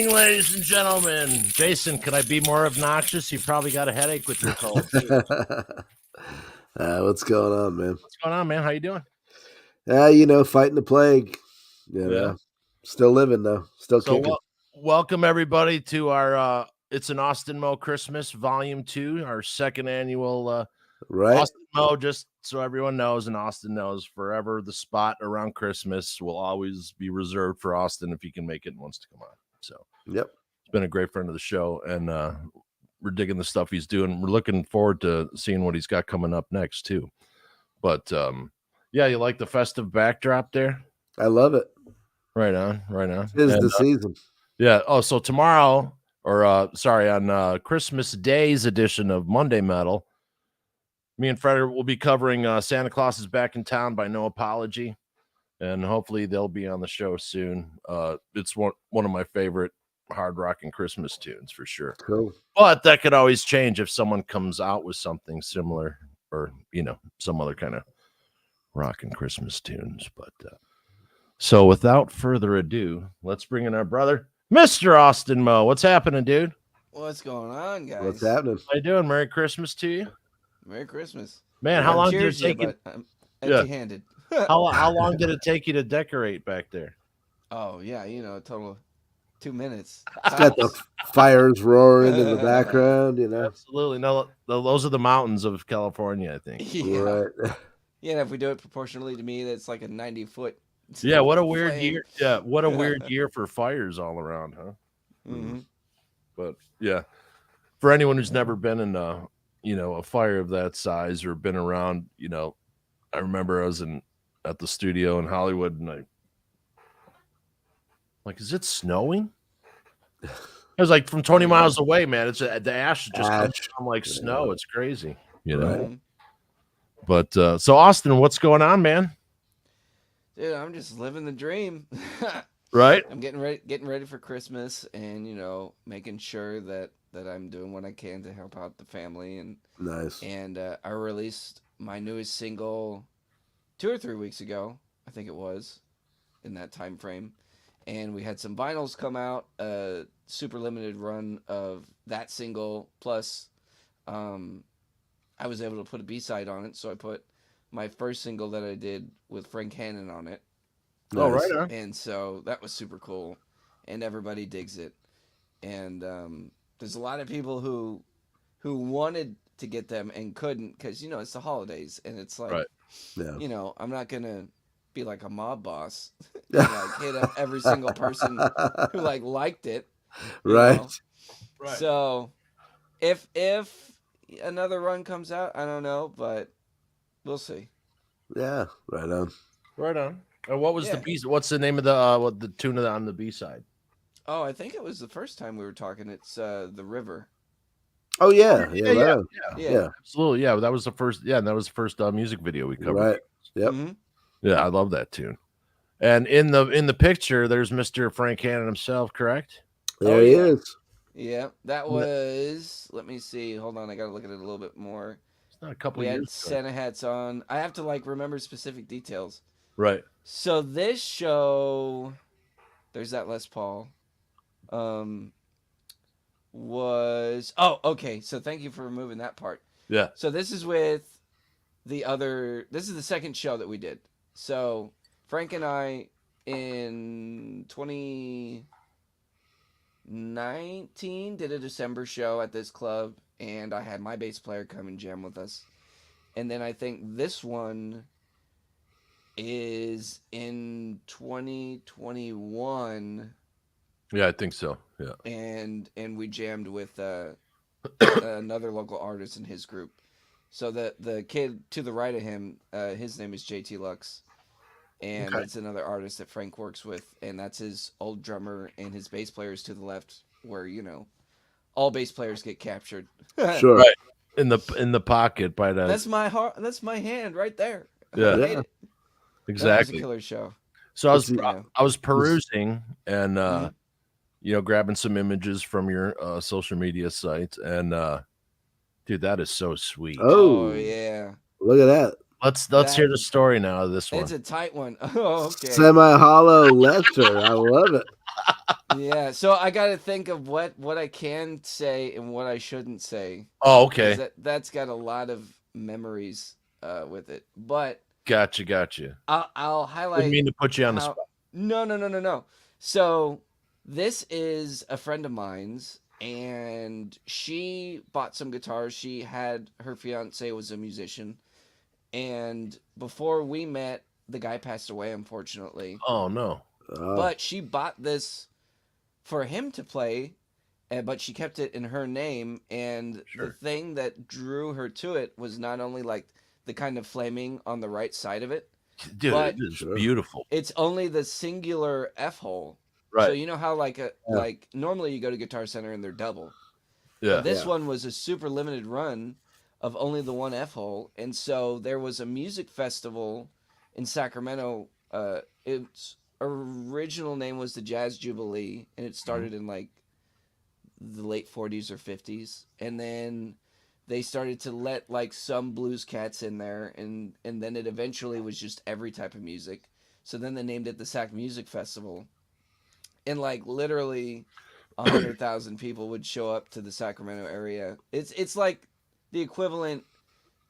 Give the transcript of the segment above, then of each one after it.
evening, ladies and gentlemen. Jason, can I be more obnoxious? You probably got a headache with your cold. What's going on, man? What's going on, man? How you doing? Fighting the plague. Still living though. Still kicking. Welcome everybody to our It's an Austin Mo Christmas Volume 2, our second annual right. Austin Mo, just so everyone knows and Austin knows, forever the spot around Christmas will always be reserved for Austin if he can make it and wants to come on. So yep. He's been a great friend of the show, and we're digging the stuff he's doing. We're looking forward to seeing what he's got coming up next too. But yeah, you like the festive backdrop there? I love it. Right on, right on. It is the season. Yeah. Oh, so tomorrow, or on Christmas Day's edition of Monday Metal, me and Fred will be covering Santa Claus is Back in Town by No Apology, and hopefully they'll be on the show soon. It's one of my favorite hard rock and Christmas tunes for sure. Cool. But that could always change if someone comes out with something similar, or some other kind of rock and Christmas tunes. But so without further ado, let's bring in our brother, Mr. Austin Mo. What's happening, dude? What's going on, guys? What's happening? How you doing? Merry Christmas to you. Merry Christmas, man. How long did it take you? I'm empty-handed. How long did it take you to decorate back there? Oh yeah, a total of 2 minutes. It's got the fires roaring in the background. Absolutely. No, those are the mountains of California, I think. Yeah. Right. Yeah, if we do it proportionally to me, that's like a 90-foot. Yeah, what a weird year. Yeah, what a weird year for fires all around, huh? Mm-hmm. But yeah, for anyone who's never been in a fire of that size or been around, I remember I was at the studio in Hollywood, and is it snowing? It was like from 20 miles away, man. It's the ash just comes down like snow. It's crazy, Right. But so Austin, what's going on, man? Dude, I'm just living the dream. Right. I'm getting ready for Christmas, and making sure that I'm doing what I can to help out the family. And nice. And I released my newest single 2 or 3 weeks ago, I think it was, in that time frame. And we had some vinyls come out, a super limited run of that single, plus I was able to put a B-side on it, so I put my first single that I did with Frank Hannon on it. Oh, right on. And so that was super cool, and everybody digs it. And there's a lot of people who wanted to get them and couldn't because, it's the holidays, and it's like, right. Yeah. I'm not going to be like a mob boss and hit up every single person who liked it. Right. Right. So if another run comes out, I don't know, but we'll see. Yeah, right on. Right on. And what was the B? What's the name of the tune on the B side? Oh, I think it was the first time we were talking. It's The River. Oh yeah. Absolutely. Yeah, that was the first. Yeah, that was the first music video we covered. Right. Yep. Mm-hmm. Yeah, I love that tune. And in the picture, there's Mr. Frank Hannon himself, correct? There he is. Yeah, that was. Let me see. Hold on, I gotta look at it a little bit more. It's not a couple we years. We had Santa hats on. I have to remember specific details. Right. So this show, there's that Les Paul. Okay. So thank you for removing that part. Yeah. So this is with the other. This is the second show that we did. So Frank and I in 2019 did a December show at this club, and I had my bass player come and jam with us. And then I think this one is in 2021. Yeah, I think so. Yeah. And we jammed with another local artist in his group. So the kid to the right of him, his name is JT Lux, and it's another artist that Frank works with, and that's his old drummer, and his bass player is to the left, where all bass players get captured. Sure. Right. In the pocket by the. That's my heart. That's my hand right there. Yeah. Exactly. That was a killer show. So I was perusing and grabbing some images from your social media sites, and dude, that is so sweet. Oh yeah. Look at that. Let's That- hear the story now of this one. It's a tight one. Oh, okay. Semi-hollow letter. I love it. Yeah. So I got to think of what I can say and what I shouldn't say. Oh, 'Cause okay. that's got a lot of memories with it. But Gotcha. I'll Didn't highlight mean to put you on the how. spot. No. So this is a friend of mine's, and she bought some guitars. She had her fiance was a musician, and before we met, the guy passed away, unfortunately. Oh no. But she bought this for him to play, but she kept it in her name. And Sure. the thing that drew her to it was not only like the kind of flaming on the right side of it, Dude, but it is Sure. beautiful. it's only the singular F hole. Right. So you know how like normally you go to Guitar Center and they're double. Yeah. This Yeah. one was a super limited run of only the one F hole, and so there was a music festival in Sacramento. Its original name was the Jazz Jubilee, and it started in like the late 40s or 50s, and then they started to let like some blues cats in there, and then it eventually was just every type of music. So then they named it the Sac Music Festival, and like literally 100,000 people would show up to the Sacramento area. It's like the equivalent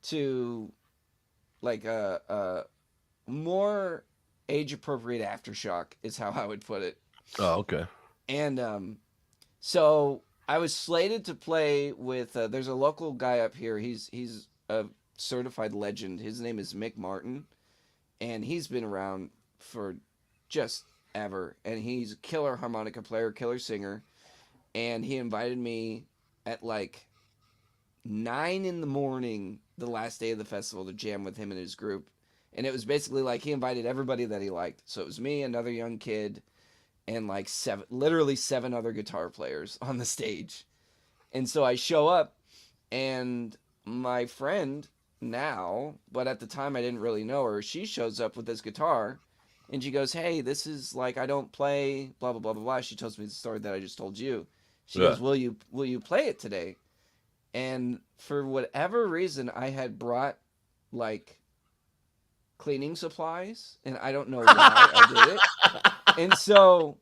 to like a more age appropriate Aftershock is how I would put it. Oh, okay. And so I was slated to play with. There's a local guy up here. He's a certified legend. His name is Mick Martin, and he's been around for just ever. And he's a killer harmonica player, killer singer. And he invited me at like 9 a.m. the last day of the festival to jam with him and his group. And it was basically like he invited everybody that he liked. So it was me, another young kid, and like literally seven other guitar players on the stage. And so I show up, and my friend now, but at the time I didn't really know her, she shows up with this guitar, and she goes, "Hey, this is like, I don't play, blah, blah, blah, blah, blah." She tells me the story that I just told you. She Yeah. goes, will you play it today? And for whatever reason, I had brought like cleaning supplies, and I don't know why I did it. And so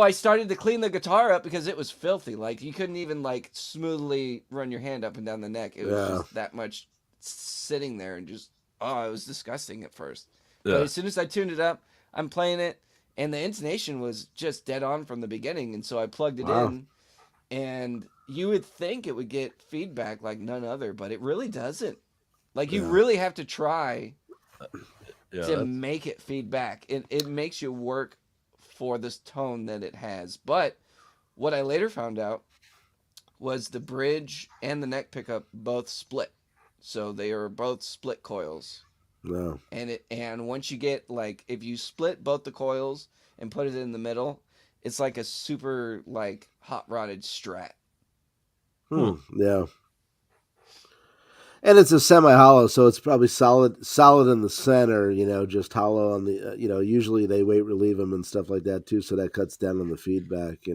I started to clean the guitar up because it was filthy. Like you couldn't even like smoothly run your hand up and down the neck. It was just that much sitting there, and just it was disgusting at first. Yeah. But as soon as I tuned it up, I'm playing it, and the intonation was just dead on from the beginning. And so I plugged it in, and you would think it would get feedback like none other, but it really doesn't. Like you really have to try to make it feedback. It makes you work for this tone that it has. But what I later found out was the bridge and the neck pickup both split. So they are both split coils. No. And once you get like, if you split both the coils and put it in the middle, it's like a super like hot rodded Strat. Yeah. And it's a semi-hollow, so it's probably solid in the center. Just hollow on the. Usually they weight relieve them and stuff like that too, so that cuts down on the feedback.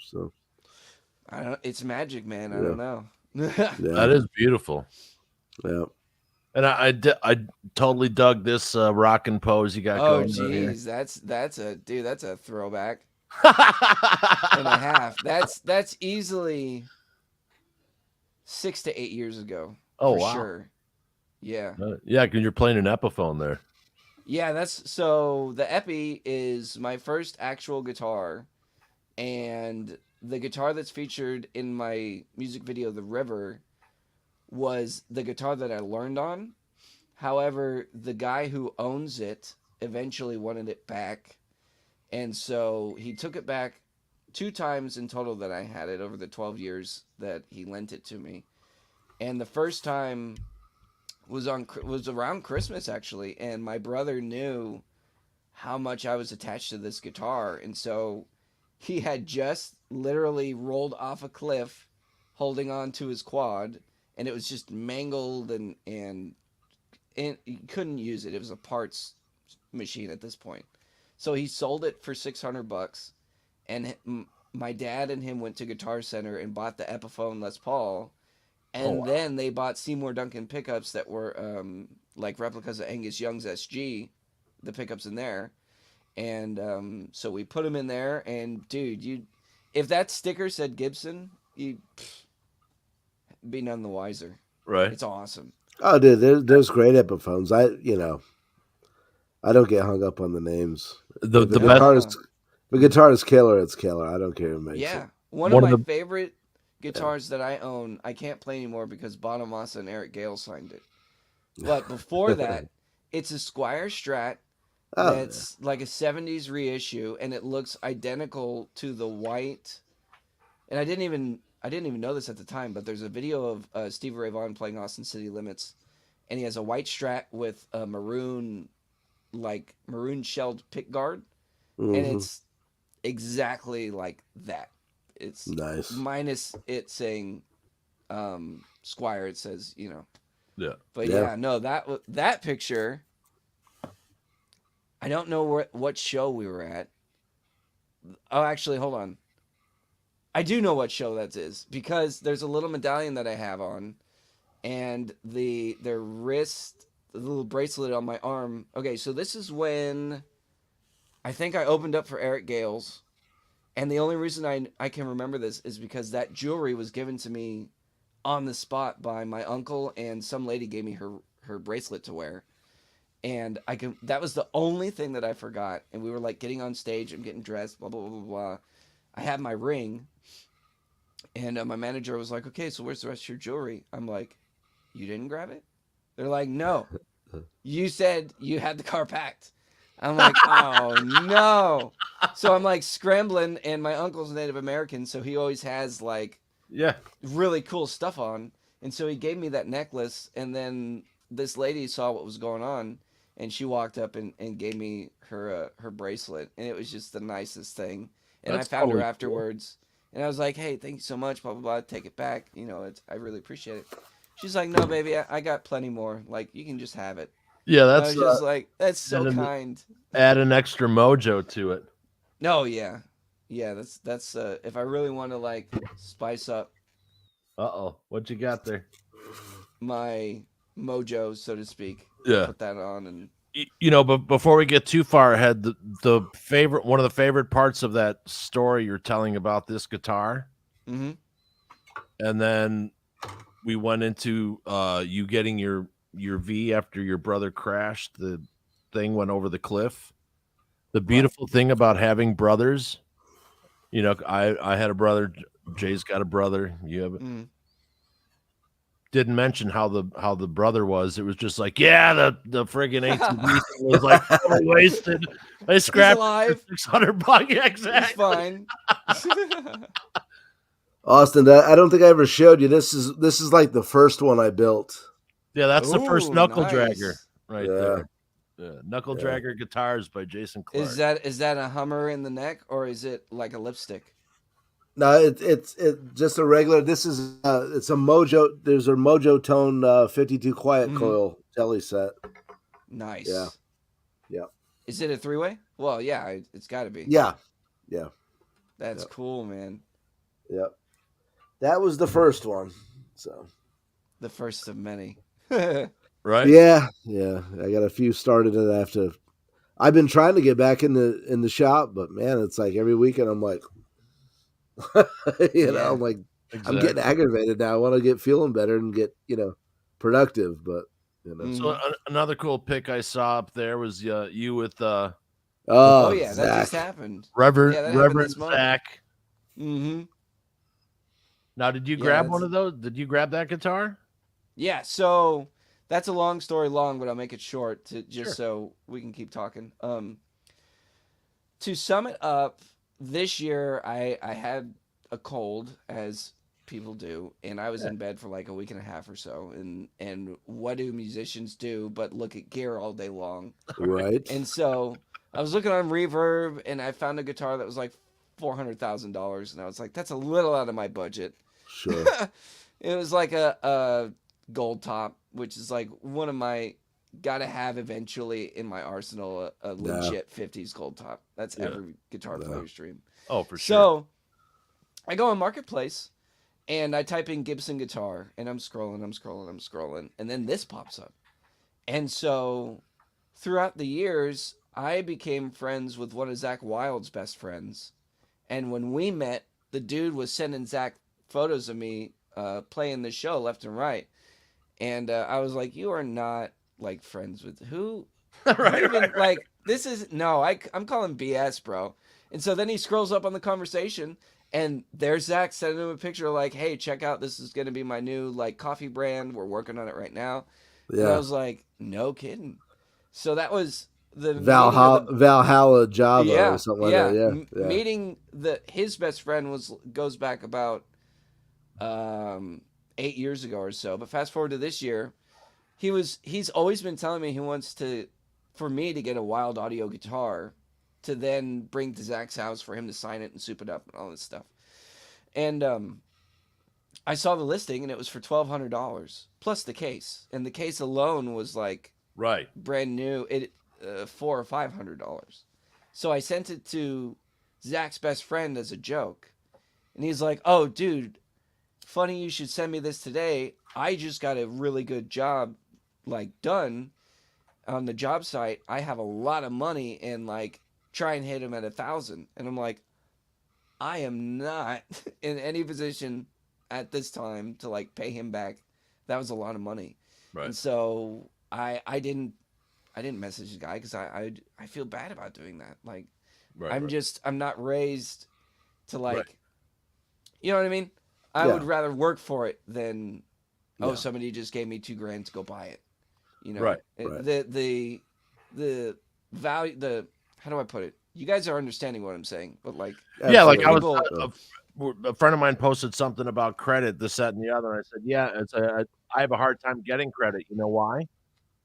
So. I don't. It's magic, man. I don't know. Yeah. That is beautiful. Yeah. And I totally dug this rockin' pose you got Oh, going on here. geez, that's a throwback and a half. That's easily 6 to 8 years ago. Oh, for wow. sure. Yeah. Yeah, because you're playing an Epiphone there. Yeah, so the Epi is my first actual guitar, and the guitar that's featured in my music video, The River, was the guitar that I learned on. However, the guy who owns it eventually wanted it back, and so he took it back 2 times in total that I had it over the 12 years that he lent it to me. And the first time was around Christmas, actually, and my brother knew how much I was attached to this guitar, and so he had just literally rolled off a cliff holding on to his quad, and it was just mangled, and he couldn't use it. It was a parts machine at this point. So he sold it for $600, and my dad and him went to Guitar Center and bought the Epiphone Les Paul. And then they bought Seymour Duncan pickups that were like replicas of Angus Young's SG, the pickups in there, and so we put them in there. And dude, if that sticker said Gibson, you'd be none the wiser. Right. It's awesome. Oh, dude, there's great Epiphones. I don't get hung up on the names. The If the a best. guitar is if a guitar is killer, it's killer. I don't care who makes Yeah, it. one One of of my favorite guitars that I own, I can't play anymore because Bonamassa and Eric Gale signed it. But before that, it's a Squire Strat Oh, that's like a 70s reissue, and it looks identical to the white. And I didn't even know this at the time, but there's a video of Stevie Ray Vaughan playing Austin City Limits, and he has a white Strat with a maroon shelled pick guard, and it's exactly like that. It's nice. minus it saying Squire. It says, Yeah. But Yeah. yeah, no, that picture. I don't know what show we were at. Oh, actually, hold on. I do know what show that is because there's a little medallion that I have on, and their wrist, the little bracelet on my arm. Okay, so this is when I think I opened up for Eric Gales, and the only reason I can remember this is because that jewelry was given to me on the spot by my uncle, and some lady gave me her bracelet to wear. And that was the only thing that I forgot. And we were like getting on stage and getting dressed, blah, blah, blah, blah, blah. I had my ring, and my manager was like, okay, so where's the rest of your jewelry? I'm like, you didn't grab it? They're like, no. You said you had the car packed. I'm like, oh, no. So I'm like scrambling, and my uncle's Native American, so he always has like Yeah. really cool stuff on. And so he gave me that necklace, and then this lady saw what was going on, and she walked up and gave me her bracelet, and it was just the nicest thing. And That's I found her totally cool. afterwards, and I was like, hey, thank you so much, blah, blah, blah, take it back. I really appreciate it. She's like, no, baby, I got plenty more. Like, you can just have it. Yeah, And I that's was just like, that's so and then- kind. add an extra mojo to it. No, yeah. Yeah, that's if I really want to, like, spice up What you got there? my mojo, so to speak, Yeah. put that on. And But before we get too far ahead, one of the favorite parts of that story you're telling about this guitar, mm-hmm. and then we went into you getting your V after your brother crashed. The thing went over the cliff. The beautiful thing about having brothers, I had a brother. Jay's got a brother. You have Mm-hmm. Didn't mention how the brother was. It was just like, yeah, the friggin' ATV thing was like totally wasted. They scrapped alive. $600. Yeah, It's exactly. fine. Austin, I don't think I ever showed you. This is like the first one I built. Yeah, that's the first Ooh, knuckle nice. dragger right Yeah. there. Yeah. Knuckle dragger guitars by Jason Clark. Is that a Hummer in the neck, or is it like a lipstick? No, it's just a regular. This is it's a Mojo. There's a Mojo Tone 52 Quiet Mhm. Coil jelly set. Nice. Yeah. Yeah. Is it a 3-way? Well, yeah, it's got to be. Yeah, That's Yep. cool, man. yeah. That was the first one. So The first of many. Right? yeah. I got a few started, and I've been trying to get back in the shop, but man, it's like every weekend I'm like, Yeah. I'm like, Exactly. I'm getting aggravated now. I want to get feeling better and get productive, but So another cool pic I saw up there was you with Oh yeah, that Zach. just happened. Reverend Yeah, that happened Reverend this month. Zach. Mm-hmm. Now, did you Yeah, grab that's- one of those? Did you grab that guitar? Yeah, so that's a long story long, but I'll make it short just Sure. so we can keep talking. To sum it up, this year I had a cold, as people do, and I was in bed for like a week and a half or so. And what do musicians do but look at gear all day long? Right. And so I was looking on Reverb, and I found a guitar that was like $400,000, and I was like, that's a little out of my budget. Sure. It was like a gold top, which is like one of my gotta have eventually in my arsenal, a legit 50s gold top. That's every guitar player's dream. Oh, for sure. So I go on Marketplace and I type in Gibson guitar, and I'm scrolling, and then this pops up. And so throughout the years, I became friends with one of Zach Wild's best friends. And when we met, the dude was sending Zach photos of me playing the show left and right. And I was like, you are not like friends with who? Right, Even right. like this is no, I'm calling BS, bro. And so then he scrolls up on the conversation, and there's Zach sending him a picture like, "Hey, check out, this is gonna be my new like coffee brand. We're working on it right now." And I Yeah. was like, "No kidding." So that was the meeting of the Valhalla Java or yeah, something like yeah. that. Yeah. Yeah. Meeting his best friend goes back about um 8 years ago or so. But fast forward to this year, he's always been telling me he wants for me to get a Wild Audio guitar to then bring to Zach's house for him to sign it and soup it up and all this stuff. And I saw the listing and it was for $1,200 plus the case, and the case alone was like Right. brand new. It $400 or $500. So I sent it to Zach's best friend as a joke, and he's like, "Oh, dude, funny you should send me this today. I just got a really good job like done on the job site. I have a lot of money and like try and hit him at 1,000." And I'm like, I am not in any position at this time to like pay him back. That was a lot of money. Right. And so I didn't message the guy because I feel bad about doing that. Like Right. I'm not raised to like, Right. you know what I mean? I Yeah. would rather work for it than Yeah. somebody just gave me $2,000 to go buy it. You know, Right. Right. The value, how do I put it? You guys are understanding what I'm saying, but like, Yeah, like I was People- a friend of mine posted something about credit, this, that, and the other. And I said, yeah, I have a hard time getting credit. You know why?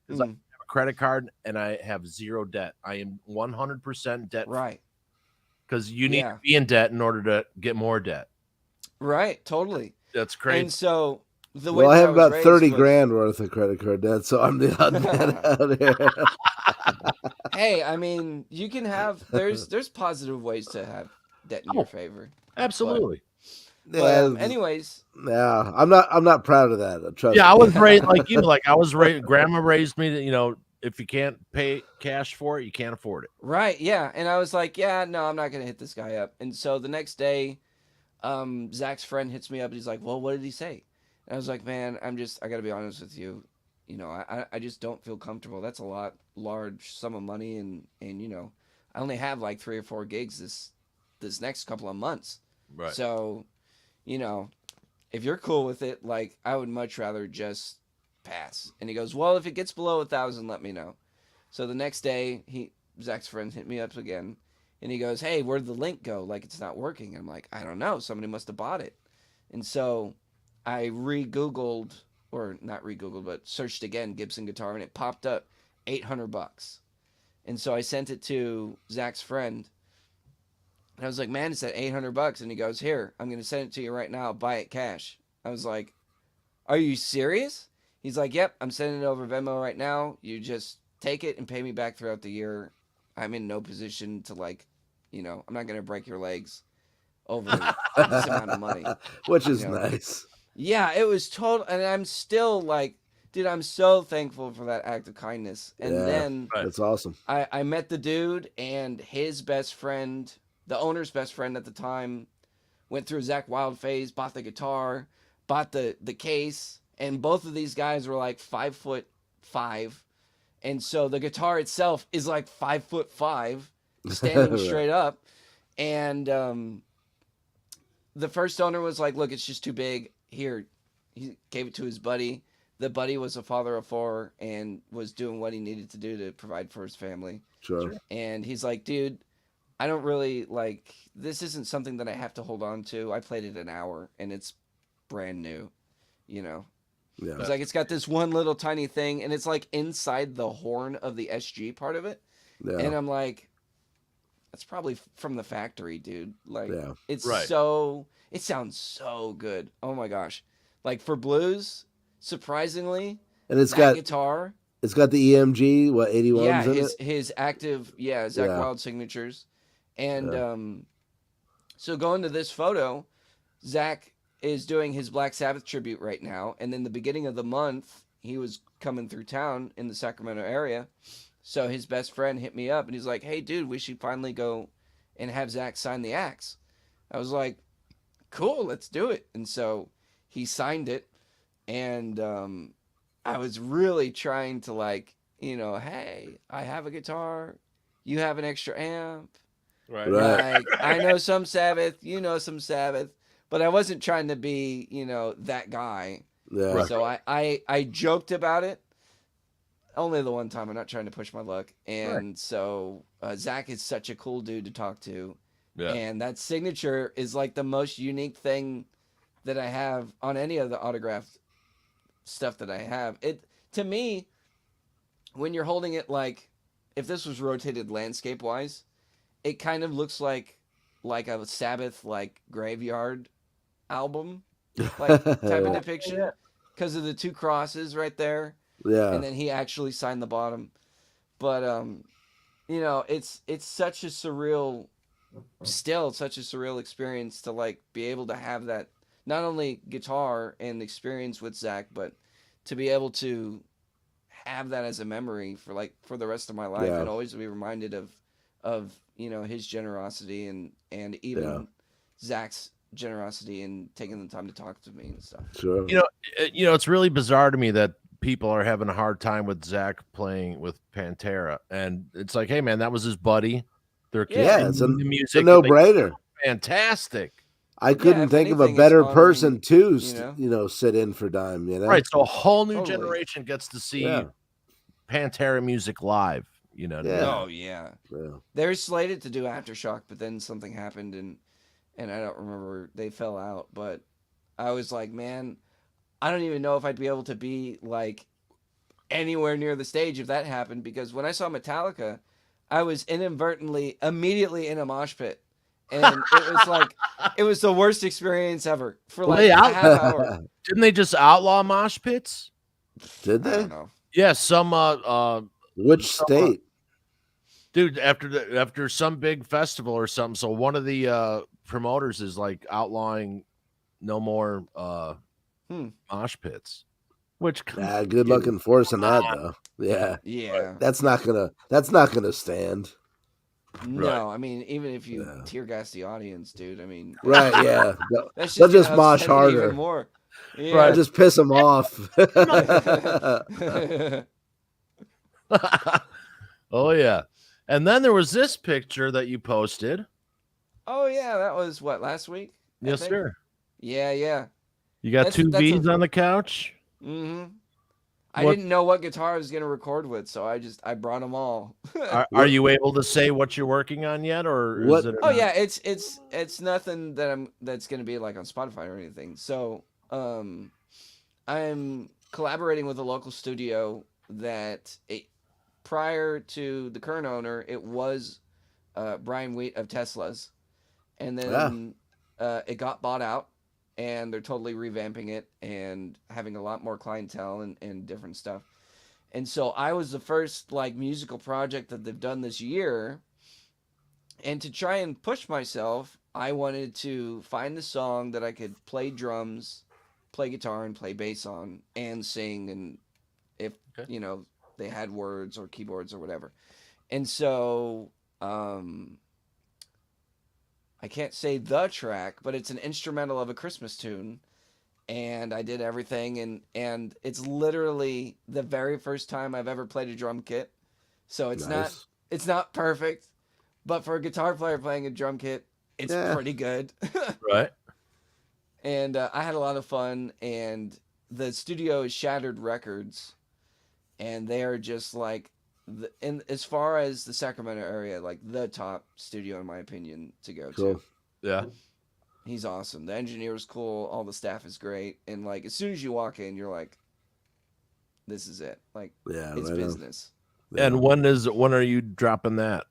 Because I have a credit card and I have zero debt. I am 100% debt free. right, Because you need Yeah. to be in debt in order to get more debt. right, totally. That's crazy. And so the way Well, I that have was about raised 30 was- grand worth of credit card debt, so I'm the odd man out here. Hey, I mean, you can have there's positive ways to have debt in your favor. Absolutely. But anyways, Yeah, I'm not proud of that. Trust Yeah, I me. was raised like you. Like I was raised. Grandma raised me that, you know, if you can't pay cash for it, you can't afford it. right, yeah. And I was like, yeah, no, I'm not gonna hit this guy up. And so the next day, Zach's friend hits me up and he's like, well, what did he say? And I was like, man, I gotta be honest with you. You know, I just don't feel comfortable. That's a large sum of money, and you know, I only have like 3 or 4 gigs this next couple of months. Right. So, you know, if you're cool with it, like I would much rather just pass. And he goes, well, if it gets below 1,000, let me know. So the next day, Zach's friend hit me up again, and he goes, hey, where'd the link go? Like it's not working. And I'm like, I don't know. Somebody must have bought it. And so I re-Googled, or not re-Googled, but searched again Gibson guitar, and it popped up $800. And so I sent it to Zach's friend. And I was like, man, it's at $800. And he goes, here, I'm going to send it to you right now. Buy it cash. I was like, are you serious? He's like, yep, I'm sending it over Venmo right now. You just take it and pay me back throughout the year. I'm in no position to like, you know, I'm not going to break your legs over this amount of money. Which is You know. nice. Yeah, it was total. And I'm still like, dude, I'm so thankful for that act of kindness. And Yeah. then Right. That's awesome. I met the dude, and his best friend, the owner's best friend at the time, went through a Zach Wild phase, bought the guitar, bought the case, and both of these guys were like 5'5", and so the guitar itself is like 5'5", standing Right. straight up. And the first owner was like, "Look, it's just too big. Here," he gave it to his buddy. The buddy was a father of 4 and was doing what he needed to do to provide for his family. Sure. And he's like, dude, I don't really like, this isn't something that I have to hold on to. I played it an hour and it's brand new, you know? Yeah. He's like, it's got this one little tiny thing and it's like inside the horn of the SG part of it. Yeah. And I'm like, that's probably from the factory, dude. Like, Yeah. it's Right. it sounds so good. Oh my gosh. Like for blues, surprisingly, And it's that got guitar. it's got the EMG, what 81s Yeah, in it? his active, Zach Yeah. Wild signatures. And Yeah. so going to this photo, Zach is doing his Black Sabbath tribute right now, and in the beginning of the month, he was coming through town in the Sacramento area. So his best friend hit me up and he's like, "Hey, dude, we should finally go and have Zach sign the axe." I was like, "Cool, let's do it." And so he signed it, and I was really trying to like, hey, I have a guitar, you have an extra amp. Right. Like, I know some Sabbath, you know some Sabbath, but I wasn't trying to be, that guy. Yeah. Right. So I joked about it. Only the one time. I'm not trying to push my luck. And so Zach is such a cool dude to talk to. Yeah. And that signature is like the most unique thing that I have on any of the autographed stuff that I have. It, to me, when you're holding it, like, if this was rotated landscape wise, it kind of looks like a Sabbath like graveyard album like type of depiction because of the two crosses right there, Yeah. and then he actually signed the bottom. But it's such a surreal, still such a surreal experience to like be able to have that, not only guitar and experience with Zach, but to be able to have that as a memory for the rest of my life, Yeah. and always be reminded of his generosity and even Zach's generosity and taking the time to talk to me and stuff. Sure. It's really bizarre to me that people are having a hard time with Zach playing with Pantera, and it's like, hey man, that was his buddy. They're Yeah, it's continuing the music. It's a no-brainer. Fantastic. I couldn't if think of a anything, better it's honoring, person to you know? sit in for Dime. Right. So a whole new Totally. generation gets to see Yeah. Pantera music live. Yeah. Oh yeah. Yeah. They're slated to do Aftershock, but then something happened and I don't remember, they fell out. But I was like, man, I don't even know if I'd be able to be like anywhere near the stage if that happened, because when I saw Metallica, I was immediately in a mosh pit. And it was like, it was the worst experience ever for like a half hour. Didn't they just outlaw mosh pits? Did I they? don't know. Yeah, some Which state? dude, after some big festival or something. So one of the promoters is like outlawing no more mosh pits. Which Good luck enforcing that though. Yeah. Yeah. That's not gonna stand. No, I mean, even if you tear gas the audience, dude, I mean, Right, yeah. that's They'll just just mosh upset it harder. even more. Yeah. Right. Just piss them off. oh yeah. And then there was this picture that you posted. Oh yeah, that was what, last week? I Yes, think? sir. Yeah. You got That's- two that's V's on the couch. Mm-hmm. I What- didn't know what guitar I was gonna record with, so I brought them all. Are you able to say what you're working on yet, or is What- it? Oh yeah, it's nothing that's gonna be like on Spotify or anything. So I'm collaborating with a local studio that prior to the current owner, it was Brian Wheat of Tesla's, and then it got bought out, and they're totally revamping it and having a lot more clientele and different stuff. And so I was the first like musical project that they've done this year. And to try and push myself, I wanted to find a song that I could play drums, play guitar, and play bass on, and sing, and if they had words or keyboards or whatever. And so I can't say the track, but it's an instrumental of a Christmas tune. And I did everything, and it's literally the very first time I've ever played a drum kit. So it's Nice. not perfect, but for a guitar player playing a drum kit, it's pretty good. Right. And I had a lot of fun, and the studio is Shattered Records, and they are just like, as far as the Sacramento area, like the top studio in my opinion to go Cool. to. Yeah. He's awesome. The engineer's cool. All the staff is great. And like, as soon as you walk in, you're like, this is it. Like, Yeah. it's right on. business. And when are you dropping that?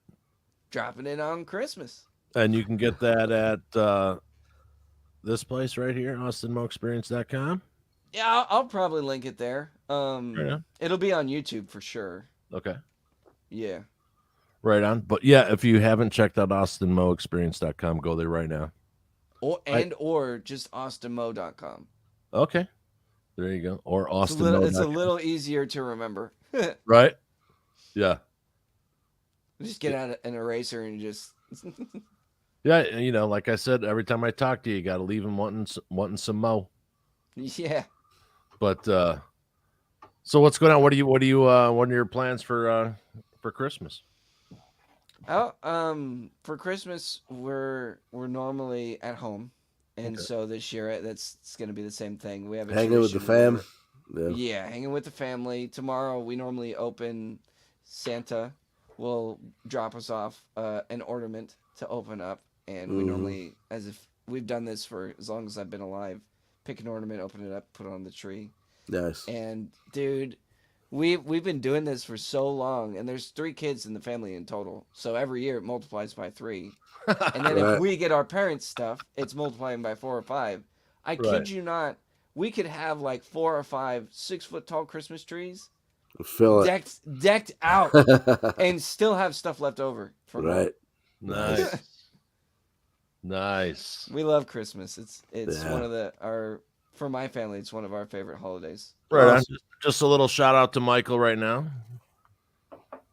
Dropping it on Christmas. And you can get that at this place right here, AustinMoExperience.com. Yeah, I'll probably link it there. Yeah. It'll be on YouTube for sure. Okay. Yeah. Right on. But yeah, if you haven't checked out AustinMoExperience.com, go there right now. Or just austinmo.com. Okay. There you go. Or It's a Austin. little, it's a little easier to remember. Right? Yeah. Just get out an eraser and just. Yeah. Like I said, every time I talk to you, you got to leave him wanting some mo. Yeah. But so what's going on? What are your plans for Christmas? Oh, for Christmas we're normally at home, and Okay. so this year it's going to be the same thing. We have a Hanging with the tradition fam. where, Yeah. yeah, hanging with the family. Tomorrow we normally open. Santa will drop us off an ornament to open up, and we Hmm. normally, as if we've done this for as long as I've been alive, pick an ornament, open it up, put it on the tree. Nice. And dude, we've been doing this for so long, and there's 3 kids in the family in total. So every year it multiplies by 3. And then if Right. we get our parents' stuff, it's multiplying by 4 or 5. I Right. kid you not, we could have like 4 or 5 6-foot tall Christmas trees Fill it. decked out and still have stuff left over from more. Right. Nice. Nice. We love Christmas. It's Yeah. one of for my family, it's one of our favorite holidays. Right. on. Awesome. Just a little shout out to Michael right now.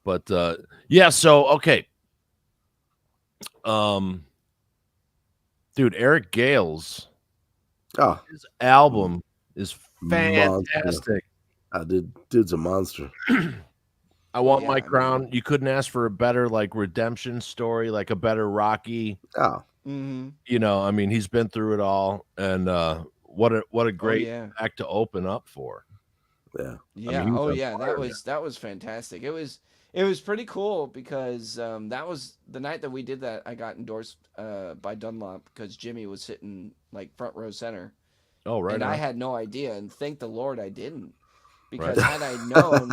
But yeah, so okay. Dude, Eric Gales, Oh, his album is Monster. fantastic. Dude's a monster. I Want Yeah, My I mean- Crown. You couldn't ask for a better like redemption story, like a better Rocky. Oh, Mm-hmm. I mean, he's been through it all, and what a great yeah. act to open up for. yeah. Yeah. he was Oh on yeah. fire, That was fantastic. It was pretty cool because that was the night that we did that. I got endorsed by Dunlop because Jimmy was sitting like front row center, Oh, right. and I on. had no idea. And thank the Lord I didn't, because Right. had I known,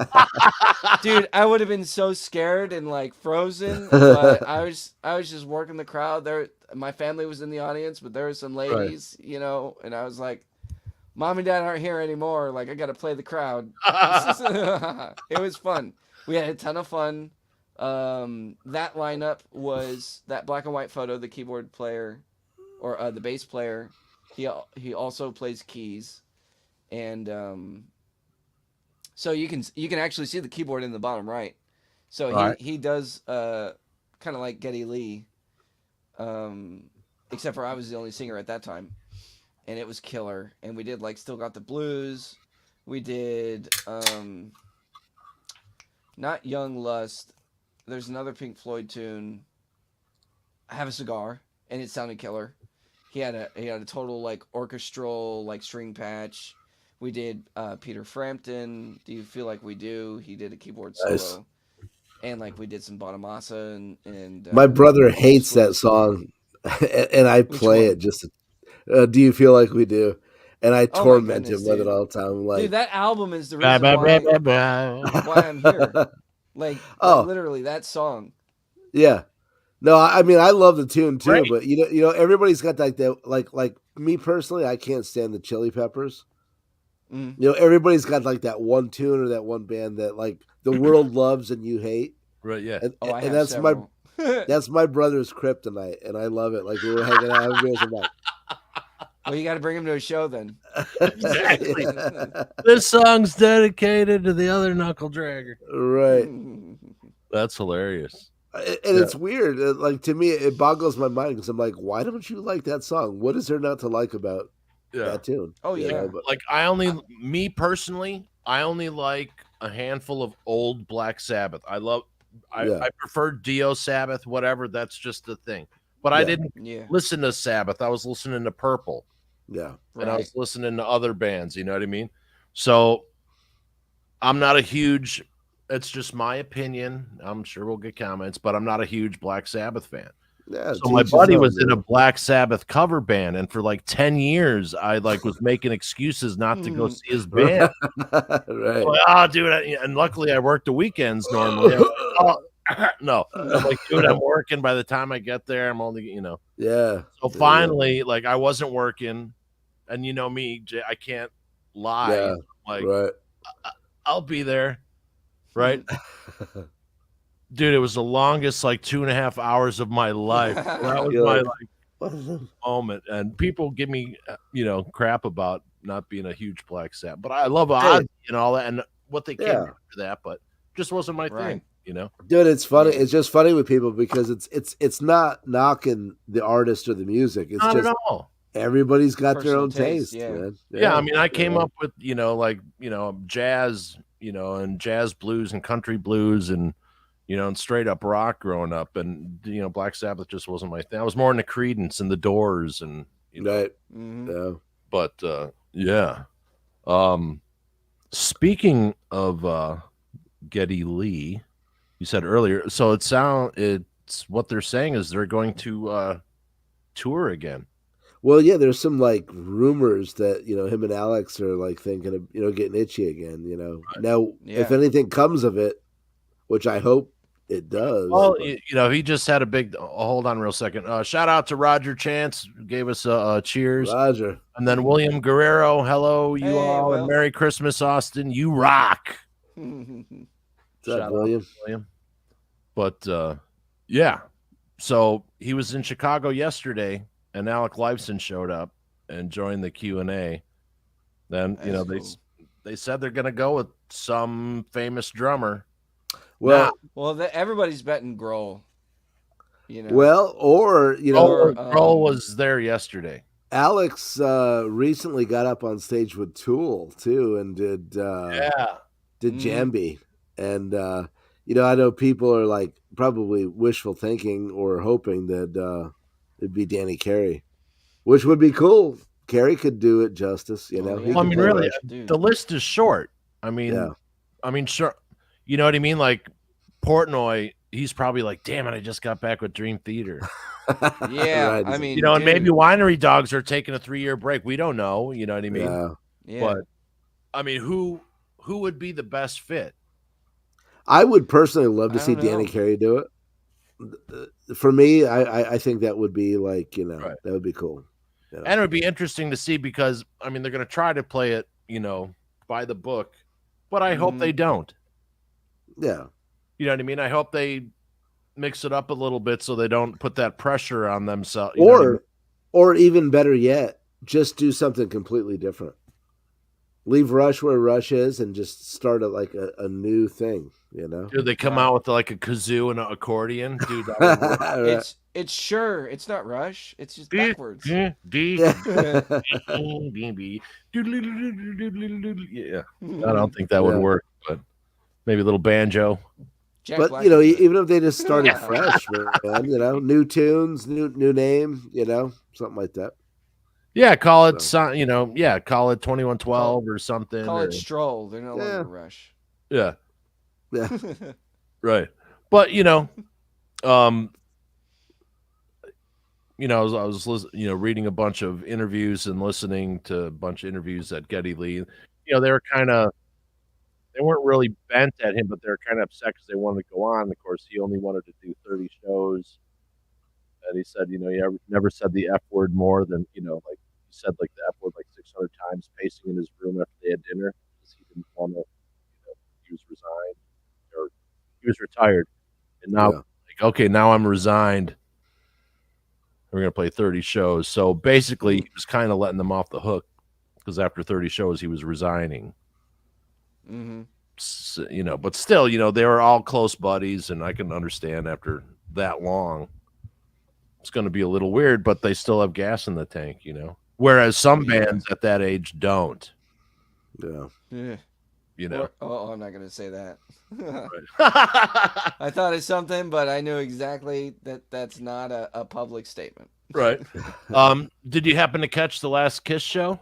dude, I would have been so scared and like frozen. But I was just working the crowd there. My family was in the audience, but there were some ladies, and I was like, Mom and Dad aren't here anymore. Like, I got to play the crowd. It was fun. We had a ton of fun. That lineup was that black and white photo, the keyboard player or the bass player. He also plays keys. And so you can actually see the keyboard in the bottom right. So Right. he does kind of like Geddy Lee. Except for I was the only singer at that time. And it was killer. And we did like Still Got the Blues. We did not Young Lust. There's another Pink Floyd tune. Have a Cigar, and it sounded killer. He had a total like orchestral like string patch. We did Peter Frampton. Do You Feel Like We Do? He did a keyboard solo. Nice. And like we did some Bonamassa and My brother hates School. that song, and I Which play one? it just. Do you feel like we do? And I Oh my torment goodness, him with dude. it all the time. Like, Dude, that album is the Bah, reason bah, why bah, bah, bah. why I'm here. Like Oh. literally that song. yeah. No, I mean I love the tune too, Great. but you know everybody's got like that. Like me personally, I can't stand the Chili Peppers. Mm. You know, everybody's got like that one tune or that one band that like the world loves and you hate, Right. Yeah. and, Oh, I and have that's several. that's my brother's kryptonite, and I love it. Like we were hanging out, everybody's like, Well, you got to bring him to a show then. Exactly. Yeah. This song's dedicated to the other knuckle dragger. Right. That's hilarious. And it's weird. Like to me, it boggles my mind because I'm like, why don't you like that song? What is there not to like about Yeah. that tune? Oh, You yeah. know, but Like me personally, I only like a handful of old Black Sabbath. Yeah. I prefer Dio Sabbath, whatever. That's just the thing. But I Yeah. didn't Yeah. listen to Sabbath. I was listening to Purple. yeah, And I Right. was listening to other bands, you know what I mean? So I'm not a huge, it's just my opinion. I'm sure we'll get comments, but I'm not a huge Black Sabbath fan. yeah. So my buddy was in a Black Sabbath cover band, and for like 10 years, I like was making excuses not to go see his band. right. Like, oh, dude, and luckily I work the weekends normally. I'm like, oh, no, I'm like, dude, I'm working. By the time I get there, I'm only, Yeah. So finally, like I wasn't working, and you know me, Jay, I can't lie. Yeah. Like Right. I'll be there, right? Dude, it was the longest like 2.5 hours of my life. That was You're my like, like moment, and people give me crap about not being a huge Black Sabbath, but I love Ozzy and all that, and what they came Yeah. after that, but just wasn't my Right. thing, you know. Dude, it's funny. Yeah. It's just funny with people because it's not knocking the artist or the music. It's Not just at all. everybody's got their Personal own taste, taste, yeah. man. Yeah, I mean, I came yeah. up with, like, jazz, and jazz blues and country blues and, and straight up rock growing up. And, Black Sabbath just wasn't my thing. I was more into Creedence and the Doors and, Right. Mhm. Yeah. but, yeah. Speaking of Geddy Lee, you said earlier, so it's what they're saying is they're going to tour again. Well, yeah, there's some like rumors that, him and Alex are like thinking of, getting itchy again, Now, if Yeah. anything comes of it, which I hope it does. Well, but- he just had a big. Hold on, real second. Shout out to Roger Chance, who gave us a cheers, Roger. and then William Guerrero. Hello, you Hey, all, and Will. Merry Christmas, Austin. You rock. What's Shout up, out William? to William. But yeah, so he was in Chicago yesterday, and Alec Lifeson showed up and joined the Q&A. Then That's cool. they said they're gonna go with some famous drummer. Well, Well, everybody's betting Grohl. or Or, Grohl was there yesterday. Alex recently got up on stage with Tool too, and did Yeah. Mhm. Jambi, and I know people are like probably wishful thinking or hoping that it'd be Danny Carey, which would be cool. Carey could do it justice, Oh, He yeah. Well, I could mean, play really, Rush. Dude. the list is short. I mean, Yeah. sure. You know what I mean? Like Portnoy, he's probably like, damn it, I just got back with Dream Theater. Yeah, Right. I mean, And dude, maybe Winery Dogs are taking a 3-year break. We don't know. You know what I mean? Yeah. yeah. But I mean, who would be the best fit? I would personally love to I see don't Danny know. Carey do it. For me, I think that would be like, Right. that would be cool. And it would be interesting to see because I mean they're going to try to play it, by the book, but I hope Mhm. they don't. Yeah. You know what I mean? I hope they mix it up a little bit so they don't put that pressure on themselves. You know what I mean? Or even better yet, just do something completely different. Leave Rush where Rush is and just start a new thing, Dude, they come Right. out with like a kazoo and an accordion, dude. That would work. Right. It's not Rush. It's just D- backwards. D- D- Yeah. Yeah, I don't think that would Yeah. work, but maybe a little banjo. Jack But Black is good. even if they just started Yeah. fresh, man, new tunes, new name, something like that. Yeah, call it So. call it 2112 or something. Call or- it Stroll. They're no Yeah. longer Rush. yeah, Yeah. right. But I was reading a bunch of interviews and listening to a bunch of interviews at Geddy Lee. They weren't really bent at him, but they were kind of upset because they wanted to go on. Of course, he only wanted to do 30 shows. And he said, he never said the F word more than, like he said like the F word like 600 times pacing in his room after they had dinner because he didn't want to, he was resigned or he was retired. And now, Yeah. like, okay, now I'm resigned. We're going to play 30 shows. So basically, he was kind of letting them off the hook because after 30 shows, he was resigning. Mm-hmm. But still, they were all close buddies, and I can understand after that long, it's going to be a little weird, but they still have gas in the tank, Whereas some bands at that age don't, Yeah. Yeah. I'm not gonna say that. Right. I thought of something, but I knew exactly that's not a public statement. Right. Did you happen to catch the last Kiss show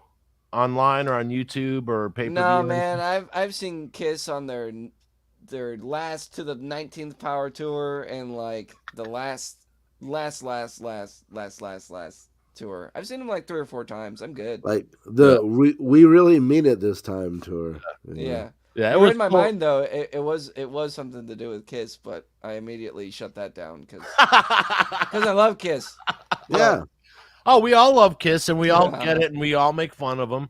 online or on YouTube or pay-per-view? No, man, I've seen Kiss on their last to the 19th Power Tour and like the last tour. I've seen them like 3 or 4 times. I'm good. Like we really mean it this time tour. Yeah. Yeah, It was in my mind though. It was something to do with Kiss, but I immediately shut that down because I love Kiss. Yeah. Oh, we all love Kiss, and we all Yeah. get it, and we all make fun of them.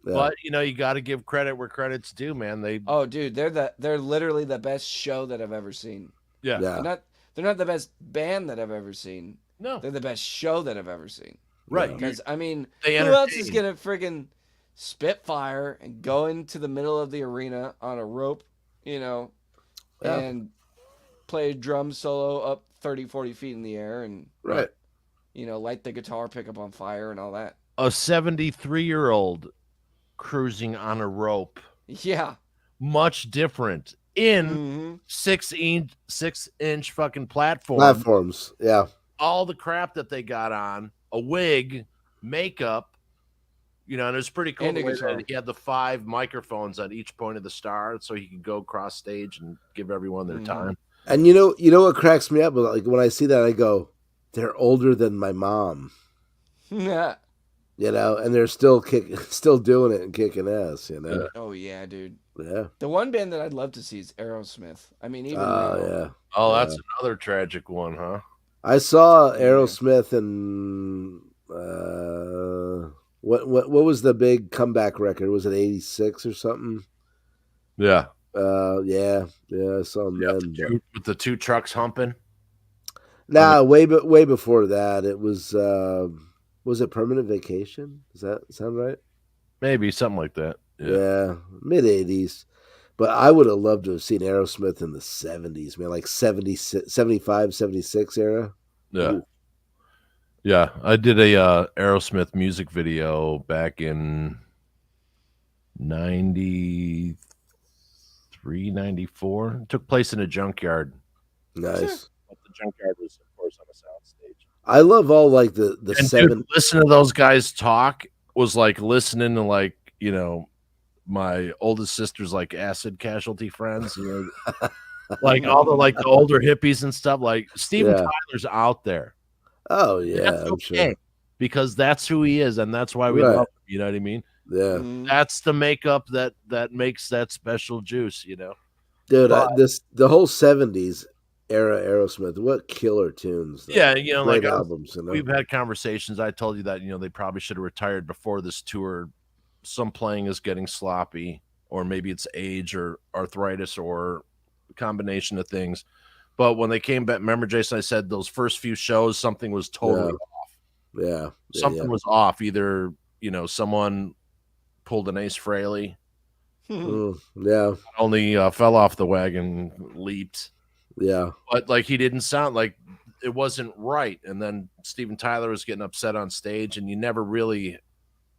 Yeah. But you got to give credit where credit's due, man. Oh, dude, they're literally the best show that I've ever seen. Yeah. They're not the best band that I've ever seen. No. They're the best show that I've ever seen. Right. Yeah. Because I mean, They who else is entertain. gonna friggin' spit fire and go into the middle of the arena on a rope, Yeah. and play a drum solo up 30, 40 feet in the air and, Right. light the guitar pickup on fire and all that. A 73-year-old cruising on a rope, Yeah. much different in Mm-hmm. 6-inch fucking platform. Platforms. Yeah. All the crap that they got on, a wig, makeup, and it was pretty cool. And a The way guitar. that he had the 5 microphones on each point of the star, so he could go cross stage and give everyone their Mhm. time. And you know what cracks me up? Like when I see that, I go, they're older than my mom. Yeah. And they're still doing it and kicking ass. Yeah. Oh, yeah, dude. Yeah. The one band that I'd love to see is Aerosmith. I mean, even Oh now. yeah. Oh, Yeah. that's another tragic one, huh? I saw Yeah. Aerosmith and what was the big comeback record? Was it 86 or something? Yeah. Yeah, I saw them then. But... With the 2 trucks humping. Nah, way before that. It was it Permanent Vacation? Does that sound right? Maybe something like that. Yeah, mid 80s. But I would have loved to have seen Aerosmith in the 70s, man, like 75, 76 era. Yeah. Ooh. Yeah, I did a Aerosmith music video back in 93, 94. It took place in a junkyard. Nice. But the junkyard was, of course, on a soundstage. I love all like the And seven. dude, listen to those guys talk was like listening to like, my oldest sister's like acid casualty friends, like all the older hippies and stuff. Like Steven Yeah. Tyler's out there. Oh yeah, That's I'm okay, sure. because that's who he is, and that's why we Right. love him. You know what I mean? Yeah, Mhm. That's the makeup that makes that special juice. dude. But- The whole 70s era Aerosmith. What killer tunes! Though. Yeah, Great like albums. we've had conversations. I told you that they probably should have retired before this tour. Some playing is getting sloppy, or maybe it's age or arthritis or a combination of things. But when they came back, remember, Jason, I said those first few shows, something was totally Yeah. something was off. Either someone pulled an Ace Frehley, Yeah. only fell off the wagon, leaped, Yeah. but like he didn't sound like it wasn't right. And then Steven Tyler was getting upset on stage, and you never really.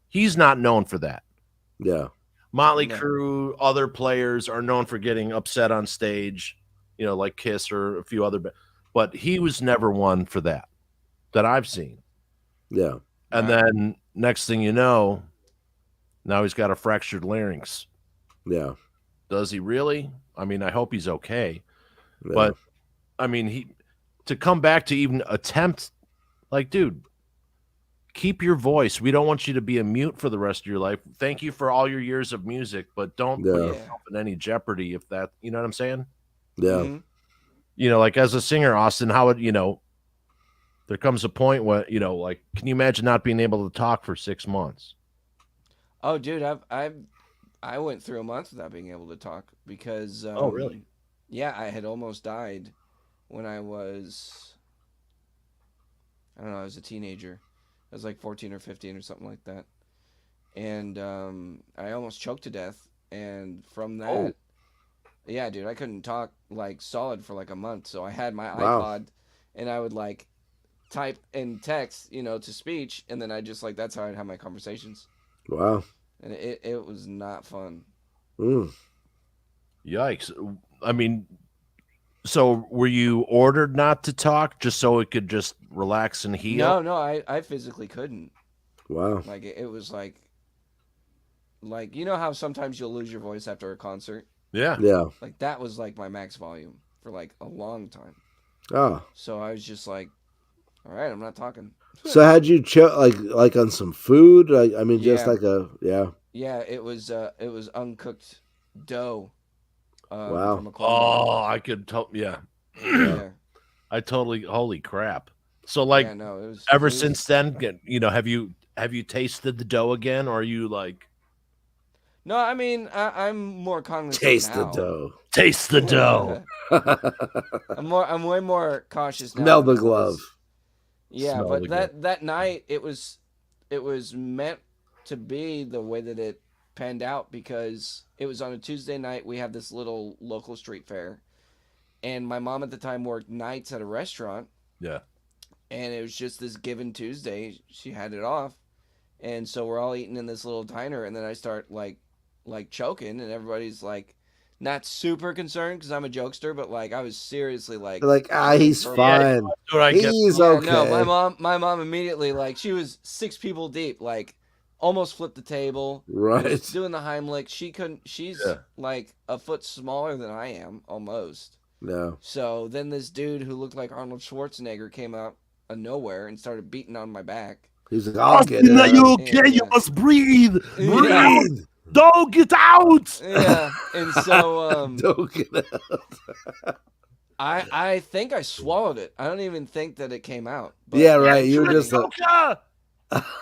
He's not known for that. Yeah. Motley No. Crue, other players are known for getting upset on stage, like Kiss or a few other, but he was never one for that I've seen. Yeah. And Right. then next thing you know, now he's got a fractured larynx. Yeah. Does he really? I mean, I hope he's okay. Yeah. But I mean, to come back to even attempt, like, dude, keep your voice. We don't want you to be a mute for the rest of your life. Thank you for all your years of music, but don't put Yeah. yourself in any jeopardy if that, you know what I'm saying? Yeah. Mhm. Like as a singer, Austin, how would, there comes a point when, like, can you imagine not being able to talk for 6 months? Oh, dude, I went through a month without being able to talk because. Oh, really? Yeah, I had almost died when I was. I don't know. I was a teenager. I was like 14 or 15 or something like that, and I almost choked to death. And from that, Oh. yeah, dude, I couldn't talk like solid for like a month. So I had my Wow. iPod, and I would like type and text, to speech, and then I just like that's how I'd have my conversations. Wow. And it was not fun. Yikes. I mean, so were you ordered not to talk just so it could just relax and heal? No, I physically couldn't. Wow. Like it was like how sometimes you'll lose your voice after a concert. Yeah. Yeah. Like that was like my max volume for like a long time. Oh. So I was just like, all right, I'm not talking. So how'd you like on some food? I mean, just Yeah. like Yeah, it was uncooked dough. Wow. From a cornbread. Oh, I could tell. Yeah. Yeah. I totally, holy crap. So like Yeah, no, it was ever it was- since then, have you tasted the dough again, or are you like No, I mean I'm more cognizant taste now. the dough. taste the dough? I'm way more cautious now. Smell than the I was. glove. Yeah, Smell but the that night it was meant to be the way that it panned out because it was on a Tuesday night. We had this little local street fair, and my mom at the time worked nights at a restaurant, Yeah. and it was just this given Tuesday. She had it off, and so we're all eating in this little diner, and then I start like choking, and everybody's like not super concerned because I'm a jokester, but like I was seriously like, They're like, he's Yeah, fine. Dude, I get He's yeah, okay. no, my mom immediately, like, she was 6 people deep, like almost flipped the table, Right. was doing the Heimlich. She's Yeah. like a foot smaller than I am almost. No. So then this dude who looked like Arnold Schwarzenegger came out of nowhere and started beating on my back. He's like, I'll get Austin, are it. you out. okay? Yeah. You must breathe. Yeah. Breathe. Don't get out. Yeah, and so Don't get out. I think I swallowed it. I don't even think that it came out. But Yeah, right. You were just like, Joker.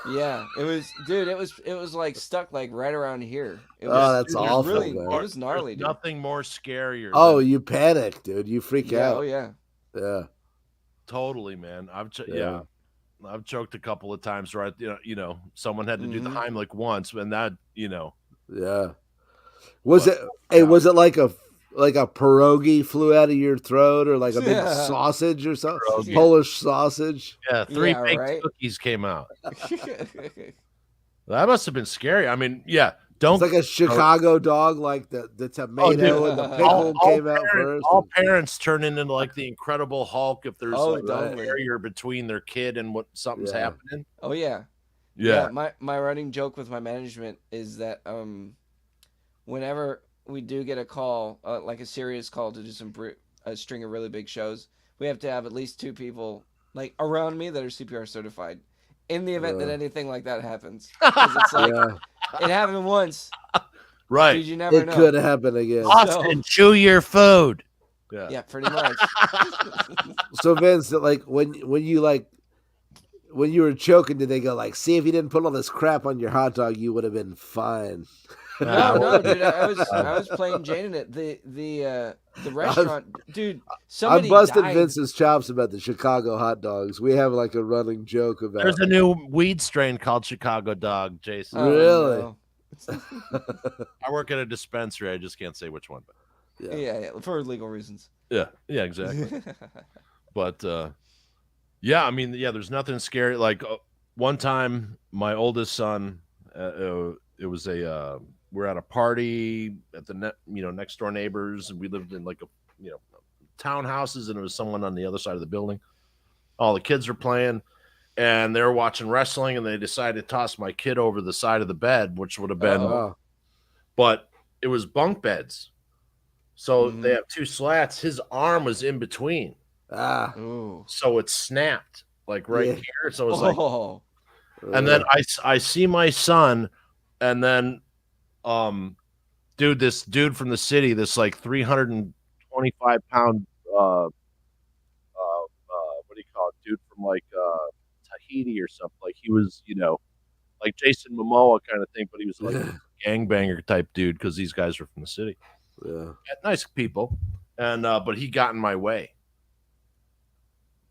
yeah, it was, dude. It was like stuck like right around here. It Oh, was, that's it was awful, Really, man. it was gnarly, There's dude. nothing more scarier. oh, than- you panic, dude. You freak Yeah, out. oh yeah. Yeah. totally, man. Yeah. I've choked a couple of times. Right, someone had to do the Mhm. Heimlich once, and that, Yeah. Was But- it? Hey, yeah. was it like a pierogi flew out of your throat, or like a big Yeah. sausage or something? Pierogi. Polish sausage. yeah, 3 Yeah, baked right? cookies came out. That must have been scary. I mean, yeah, don't It's like a Chicago dog, like the tomato and the dude. pickle came out first. all parents turn into like the Incredible Hulk if there's Oh, like a totally. barrier between their kid and what something's Yeah. happening. Oh yeah. Yeah. My running joke with my management is that whenever we do get a call, like a serious call to do a string of really big shows, we have to have at least 2 people like around me that are CPR certified. In the event that Yeah. anything like that happens, 'cause it's like Yeah, it happened once, Right. dude. You never it know. could happen again. Austin, chew your food. Yeah. Yeah, pretty much. So Vince, like when you were choking, did they go like, "See, if you didn't put all this crap on your hot dog, you would have been fine"? No, dude. I was playing Jane in it. The restaurant, dude. Somebody I'm busting died. Vince's chops about the Chicago hot dogs. We have like a running joke about. There's a new weed strain called Chicago Dog, Jason. Oh, Really? no. I work at a dispensary. I just can't say which one. But Yeah, for legal reasons. yeah, exactly. But yeah, I mean, yeah, there's nothing scary. Like one time, my oldest son, it was we're at a party at the next door neighbors, and we lived in like townhouses, and there was someone on the other side of the building. All the kids were playing, and they were watching wrestling, and they decided to toss my kid over the side of the bed, which would have been, Oh, but it was bunk beds. So Mhm. they have 2 slats. His arm was in between. Ooh. So it snapped like right Yeah. here. So it was like, Oh. and then I see my son, and then this dude from the city, this like 325-pound what do you call it, dude from like Tahiti or something. Like he was, like Jason Momoa kind of thing, but he was like a gangbanger type dude because these guys are from the city. yeah. Nice people, and but he got in my way.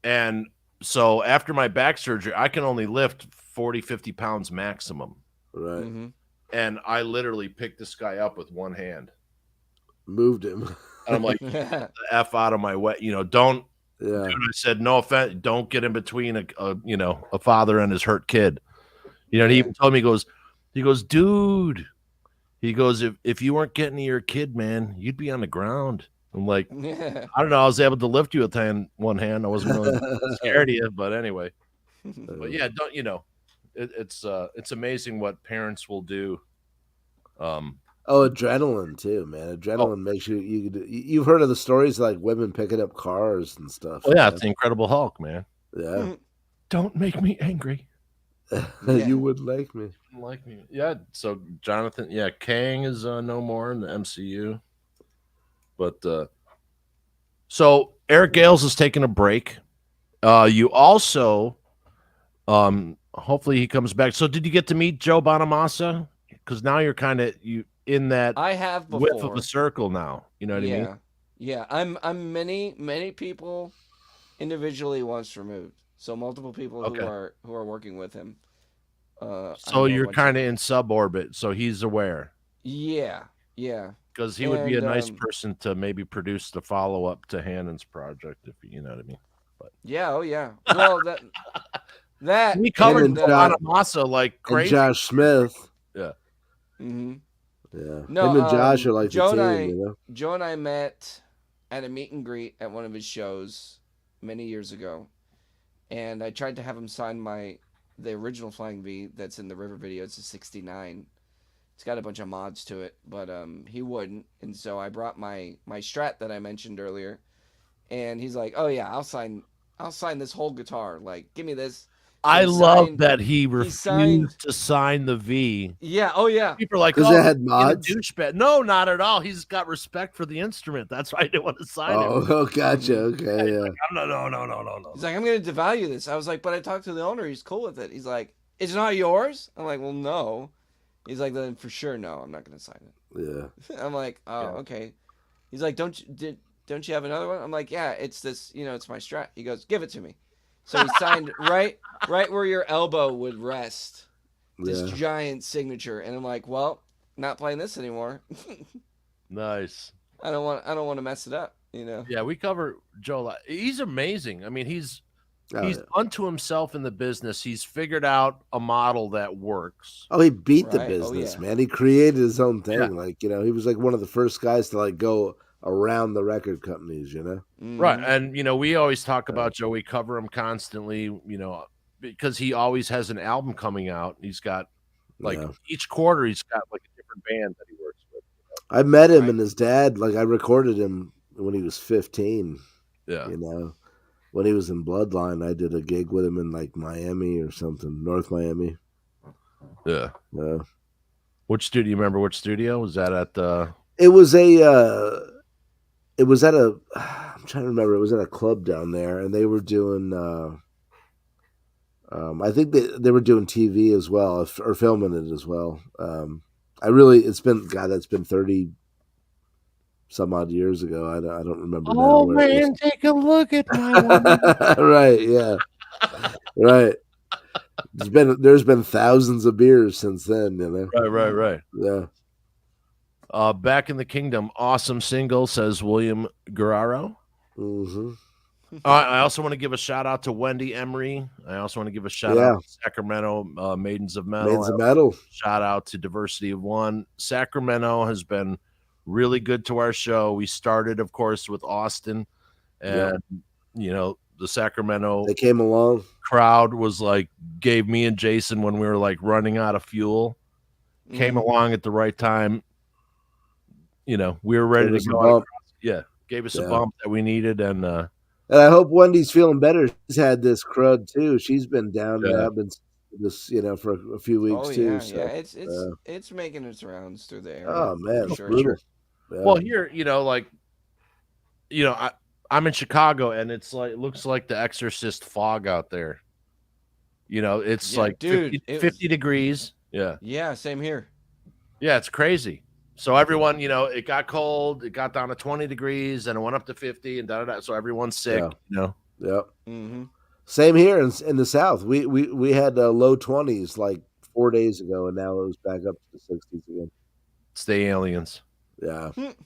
And so after my back surgery, I can only lift 40, 50 pounds maximum. Right. Mhm. And I literally picked this guy up with one hand. Moved him. And I'm like, the F out of my way. Don't, Yeah. dude, I said, no offense, don't get in between a father and his hurt kid. And he even told me, he goes, dude, he goes, if you weren't getting to your kid, man, you'd be on the ground. I'm like, Yeah. I don't know. I was able to lift you with one hand. I wasn't really scared of you, but anyway. But yeah, it's amazing what parents will do. Oh, adrenaline too, man. Adrenaline makes you've heard of the stories like women picking up cars and stuff. Well, yeah, man. it's the Incredible Hulk, man. Yeah. Don't make me angry. You wouldn't like me. Like me, yeah. So Jonathan, yeah, Kang is no more in the MCU. But so Eric Gales is taking a break. You also, hopefully he comes back. So did you get to meet Joe Bonamassa? Because now you're kind of in that I have before. width of a circle now. You know what I mean? Yeah. I'm many people individually once removed. So multiple people Okay. who are working with him. I So know a you're bunch kind of in suborbit, so he's aware Yeah, yeah, because he would be a and nice person to maybe produce the follow up to Hannon's project, if you know what I mean. But yeah, oh yeah. Well, that we Him covered and and Joe Bonamassa like and crazy. Josh Smith. Yeah. hmm Yeah, no, him and Josh are like the team, you know. Joe and I met at a meet and greet at one of his shows many years ago, and I tried to have him sign the original Flying V that's in the River video. It's a '69. It's got a bunch of mods to it, but he wouldn't, and so I brought my Strat that I mentioned earlier, and he's like, "Oh yeah, I'll sign this whole guitar. Like, give me this." So I he love signed. that he He signed. refused to sign the V. Yeah. Oh yeah. People are like, Because "Oh, it had he's being a mods. douchebag." No, not at all. He's got respect for the instrument. That's why I didn't want to sign it. Oh, gotcha. Mhm. Okay, yeah. No, no, no, no, no, no. He's like, "I'm gonna devalue this." I was like, "But I talked to the owner. He's cool with it." He's like, "It's not yours." I'm like, "Well, no." He's like, "Then for sure, no. I'm not gonna sign Yeah. it." I'm like, "Oh, Yeah. okay." He's like, don't you have another one?" I'm like, "Yeah, it's this. It's my Strat." He goes, "Give it to me." So he signed right where your elbow would rest. This Yeah. giant signature, and I'm like, "Well, not playing this anymore." Nice. I don't want to mess it up. Yeah, we cover Joe. He's amazing. I mean, he's Oh, he's yeah. unto himself in the business. He's figured out a model that works. Oh, he beat the Right. Oh, business, yeah. man. He created his own thing. Yeah. Like, he was like one of the first guys to like go around the record companies, Right. Mhm. And we always talk Yeah. about Joe. We cover him constantly, because he always has an album coming out. He's got like Yeah. each quarter he's got like a different band that he works with. I met him Right. and his dad, like I recorded him when he was 15, Yeah. When he was in Bloodline, I did a gig with him in like Miami or something, North Miami. Yeah. Yeah. Which studio? You remember which studio? Was that at the It was it was at a I'm trying to remember, it was at a club down there and they were doing I think they were doing TV as well, or filming it as well. That's been 30 some odd years ago. I don't remember now where it was. take a look at my one. Right, yeah. Right. There's been thousands of beers since then, Right. Yeah. Back in the Kingdom, awesome single, says William Guerrero. Hmm. I also want to give a shout out to Wendy Emery. I also want to give a shout out to Sacramento Maidens of Metal. Maidens of Metal. Shout out to Diversity of One. Sacramento has been really good to our show. We started, of course, with Austin, and the Sacramento They came along. crowd was like, gave me and Jason when we were like running out of fuel, came Mhm. along at the right time. We were ready Gave to us a go. bump. Yeah, gave us a Yeah. bump that we needed, and And I hope Wendy's feeling better. She's had this crud too. She's been down and Yeah. out, been this, for a few weeks Oh too. yeah, So, yeah. It's making its rounds through the area. oh man, for it's sure. brutal. Yeah. well, here, I'm in Chicago, and it's like, it looks like the Exorcist fog out there. It's Yeah, like dude, 50, it was- 50 degrees. Yeah. Yeah, same here. Yeah, it's crazy. So everyone, it got cold, it got down to 20 degrees, and it went up to 50, and da. So everyone's sick, Yep. Mm-hmm. Same here in the South. We had low 20s like 4 days ago, and now it was back up to the 60s again. It's the aliens. Yeah. Just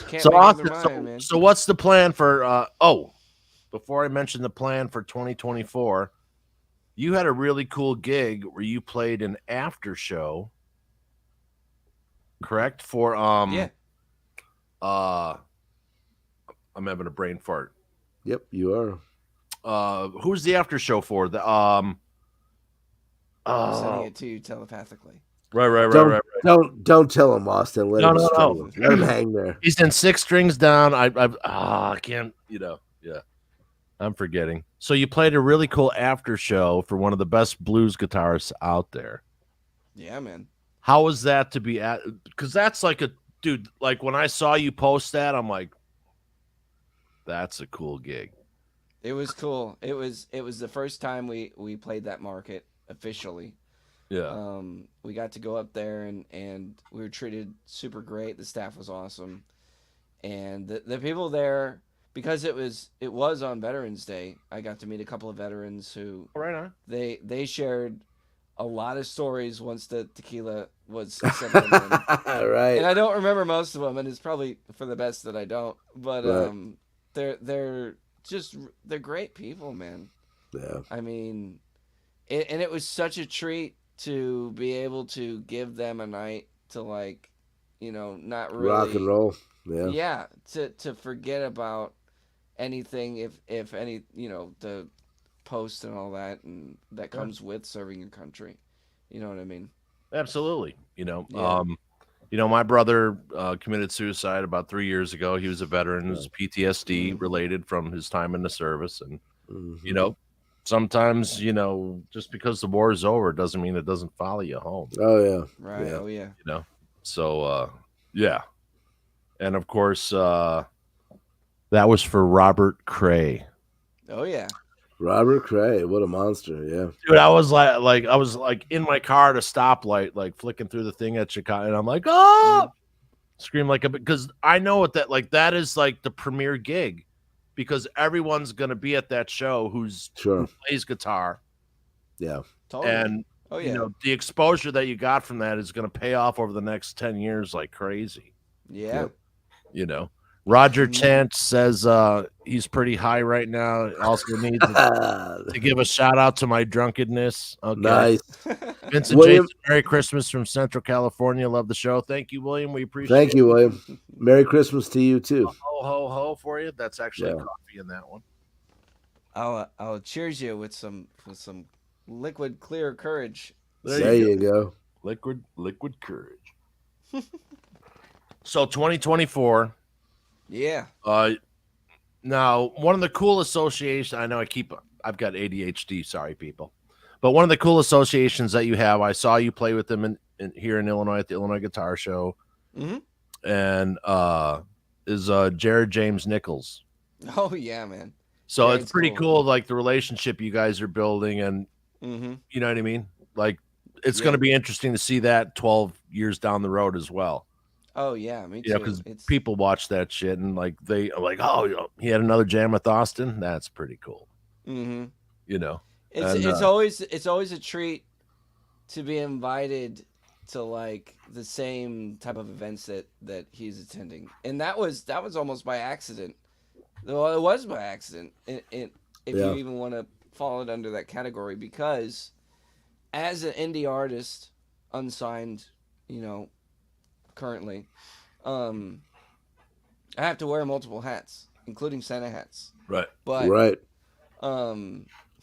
can't So make up Austin, their mind, man. so what's the plan for before I mention the plan for 2024, you had a really cool gig where you played an after show, correct? For Yeah. I'm having a brain fart. Yep, you are. Who's the after show for? The I'm sending it to you telepathically. right. Don't tell him, Austin. Let him No. struggle. Let him hang there. He's in 6 strings down. I can't, yeah. I'm forgetting. So you played a really cool after show for one of the best blues guitarists out there. Yeah, man. How was that to be at? Because that's like dude, like when I saw you post that, I'm like, that's a cool gig. It was cool. It was the first time we played that market officially. Yeah. We got to go up there and we were treated super great. The staff was awesome. And the people there, because it was on Veterans Day, I got to meet a couple of veterans who Right on. they shared a lot of stories once the tequila was settled in. Right. And I don't remember most of them, and it's probably for the best that I don't. But Right. they're just they're great people, man. Yeah. I mean, and it was such a treat to be able to give them a night to, like, not really Rock and roll. Yeah. Yeah, to forget about anything, if any, the post and all that, and that comes with serving your country. You know what I mean? Absolutely. Yeah. My brother committed suicide about 3 years ago. He was a veteran. It was PTSD related from his time in the service. And, Mhm. sometimes, just because the war is over doesn't mean it doesn't follow you home, Oh yeah. Right. Yeah. Oh yeah. So, yeah. And of course, that was for Robert Cray. Oh yeah. Robert Cray, what a monster. Yeah. Dude, I was like in my car at a stoplight, like flicking through the thing at Chicago, and I'm like, oh, scream like a, because I know what that is, like the premier gig, because everyone's gonna be at that show who Sure. plays guitar, Yeah. Totally. and Oh yeah. the exposure that you got from that is gonna pay off over the next 10 years like crazy. Yeah. Yep. Roger Chant says he's pretty high right now. Also needs to give a shout out to my drunkenness. Okay. Nice. Vincent William- Jason, Merry Christmas from Central California. Love the show. Thank you, William. We appreciate Thank you, William. Merry Christmas to you too. Ho, ho, ho for you. That's actually Yeah. coffee in that one. I'll cheers you with some liquid clear courage. There you go. Liquid courage. So 2024. Yeah. Now, one of the cool associations, I know I've got ADHD, sorry people. But one of the cool associations that you have, I saw you play with them here in Illinois at the Illinois Guitar Show. Mhm. And is Jared James Nichols. Oh yeah, man. So Jared's it's pretty cool. cool, like the relationship you guys are building, and Mm-hmm. you know what I mean? Like it's Yeah. going to be interesting to see that 12 years down the road as well. Oh yeah, me too. Yeah, because It's people watch that shit and like they are like, oh, he had another jam with Austin. That's pretty cool. Mm-hmm. And, It's always a treat to be invited to, like, the same type of events that he's attending, and that was almost by accident. Well, it was by accident, if Yeah. you even want to fall it under that category, because as an indie artist, unsigned, currently, I have to wear multiple hats, including Santa hats. right. But Right.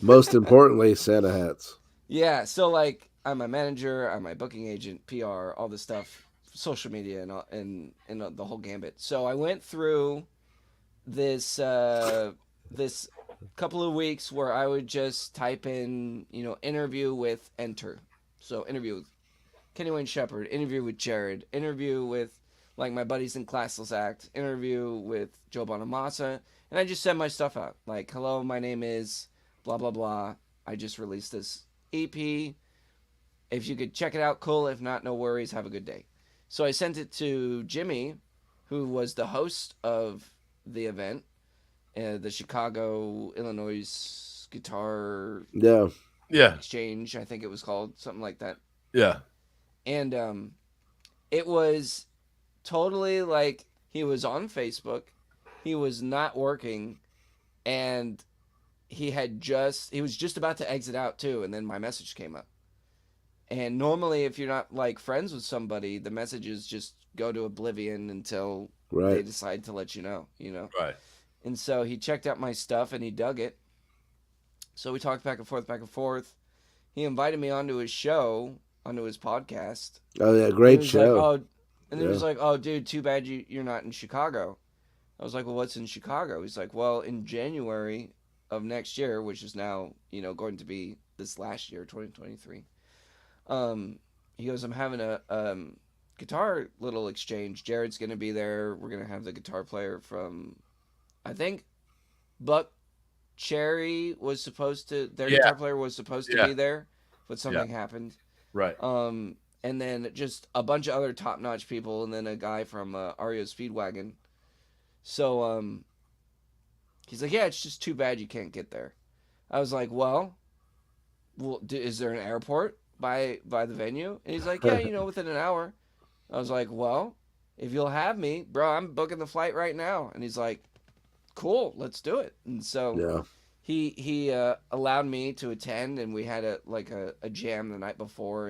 Most importantly, Santa hats. yeah, so, like, I'm a manager, I'm a booking agent, PR, all this stuff, social media, and the whole gambit. So I went through this this couple of weeks where I would just type in, interview with enter. So interview with Kenny Wayne Shepherd, interview with Jared, interview with, like, my buddies in Classless Act, interview with Joe Bonamassa, and I just send my stuff out. Like, hello, my name is blah, blah, blah. I just released this EP. If you could check it out, cool. If not, no worries. Have a good day. So I sent it to Jimmy, who was the host of the event, the Chicago, Illinois Guitar Yeah. Yeah. Exchange, I think it was called, something like that. Yeah. And it was totally like he was on Facebook, he was not working, and he was just about to exit out too, and then my message came up. And normally, if you're not, like, friends with somebody, the messages just go to oblivion until they Right. decide to let you know, Right. And so he checked out my stuff and he dug it. So we talked back and forth. He invited me onto his show, onto his podcast. Oh yeah, And great he was show. Like, and he Yeah. was like, "Oh, dude, too bad you're not in Chicago." I was like, "Well, what's in Chicago?" He's like, "Well, in January of next year, which is now, going to be this last year, 2023. He goes, I'm having a guitar little exchange. Jared's gonna be there. We're gonna have the guitar player from, I think, Buck Cherry was supposed to. Their guitar player was supposed to be there, but something happened. Right. And then just a bunch of other top-notch people, and then a guy from REO Speedwagon. So He's like, yeah, it's just too bad you can't get there. I was like, well, is there an airport by the venue? And he's like, yeah, within an hour. I was like, well, if you'll have me, bro, I'm booking the flight right now. And he's like, cool, let's do it. And so Yeah. he allowed me to attend, and we had a jam the night before,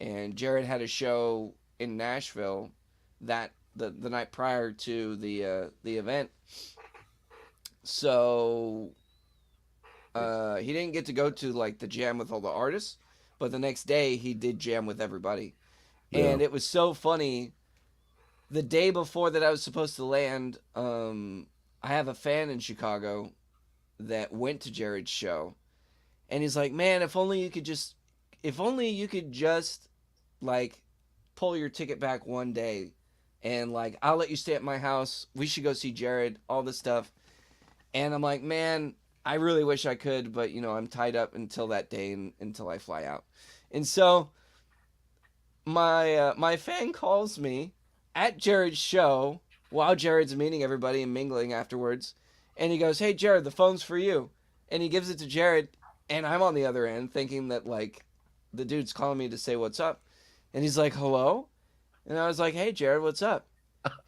and Jared had a show in Nashville that the night prior to the event. So he didn't get to go to like the jam with all the artists, but the next day he did jam with everybody. Yeah. And it was so funny. The day before that I was supposed to land, I have a fan in Chicago that went to Jared's show, and he's like, man, if only you could just like pull your ticket back one day, and like I'll let you stay at my house, we should go see Jared, all this stuff. And I'm like, man, I really wish I could, but I'm tied up until that day, and until I fly out. And so my fan calls me at Jared's show while Jared's meeting everybody and mingling afterwards, and he goes, hey Jared, the phone's for you. And he gives it to Jared, and I'm on the other end thinking that like the dude's calling me to say what's up. And he's like, hello? And I was like, hey Jared, what's up?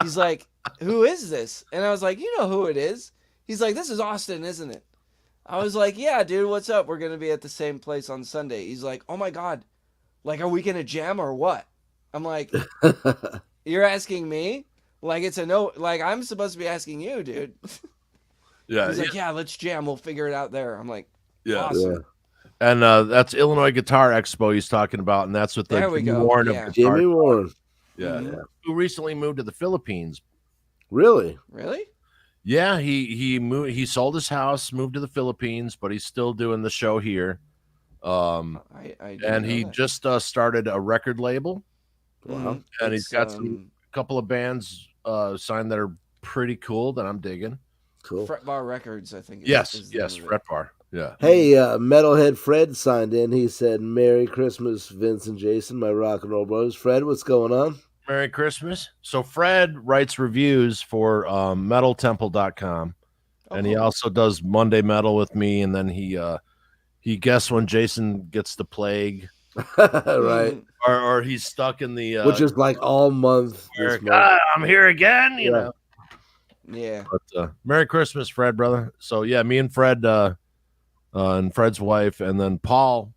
He's like, who is this? And I was like, you know who it is. He's like, this is Austin, isn't it? I was like, yeah, dude, what's up? We're going to be at the same place on Sunday. He's like, oh my God, like, are we going to jam or what? I'm like, you're asking me? Like, it's a no, like, I'm supposed to be asking you, dude. Yeah. He's like, yeah, let's jam. We'll figure it out there. I'm like, Yeah. awesome. Yeah. And that's Illinois Guitar Expo he's talking about, and that's with the There we Jimmy go. Warren Yeah. of guitar. Jimmy Warren. Yeah, Mhm. who recently moved to the Philippines. Really? Really? Yeah, he moved. He sold his house, moved to the Philippines, but he's still doing the show here. I didn't And know he that. just started a record label, Mhm. and he's It's, got a couple of bands signed that are pretty cool that I'm digging. Cool. Fret Bar Records, I think. Yes, is the name of it. Fret Bar. Yeah. Hey, Metalhead Fred signed in. He said, Merry Christmas, Vince and Jason, my rock and roll brothers. Fred, what's going on? Merry Christmas. So Fred writes reviews for metaltemple.com, Oh, and he cool. also does Monday Metal with me, and then he guesses when Jason gets the plague, Right. Mhm. or he's stuck in the Which is like all month. where, This month. "God, I'm here again, you Yeah. know. Yeah. But Merry Christmas, Fred, brother. So yeah, me and Fred and Fred's wife, and then Paul.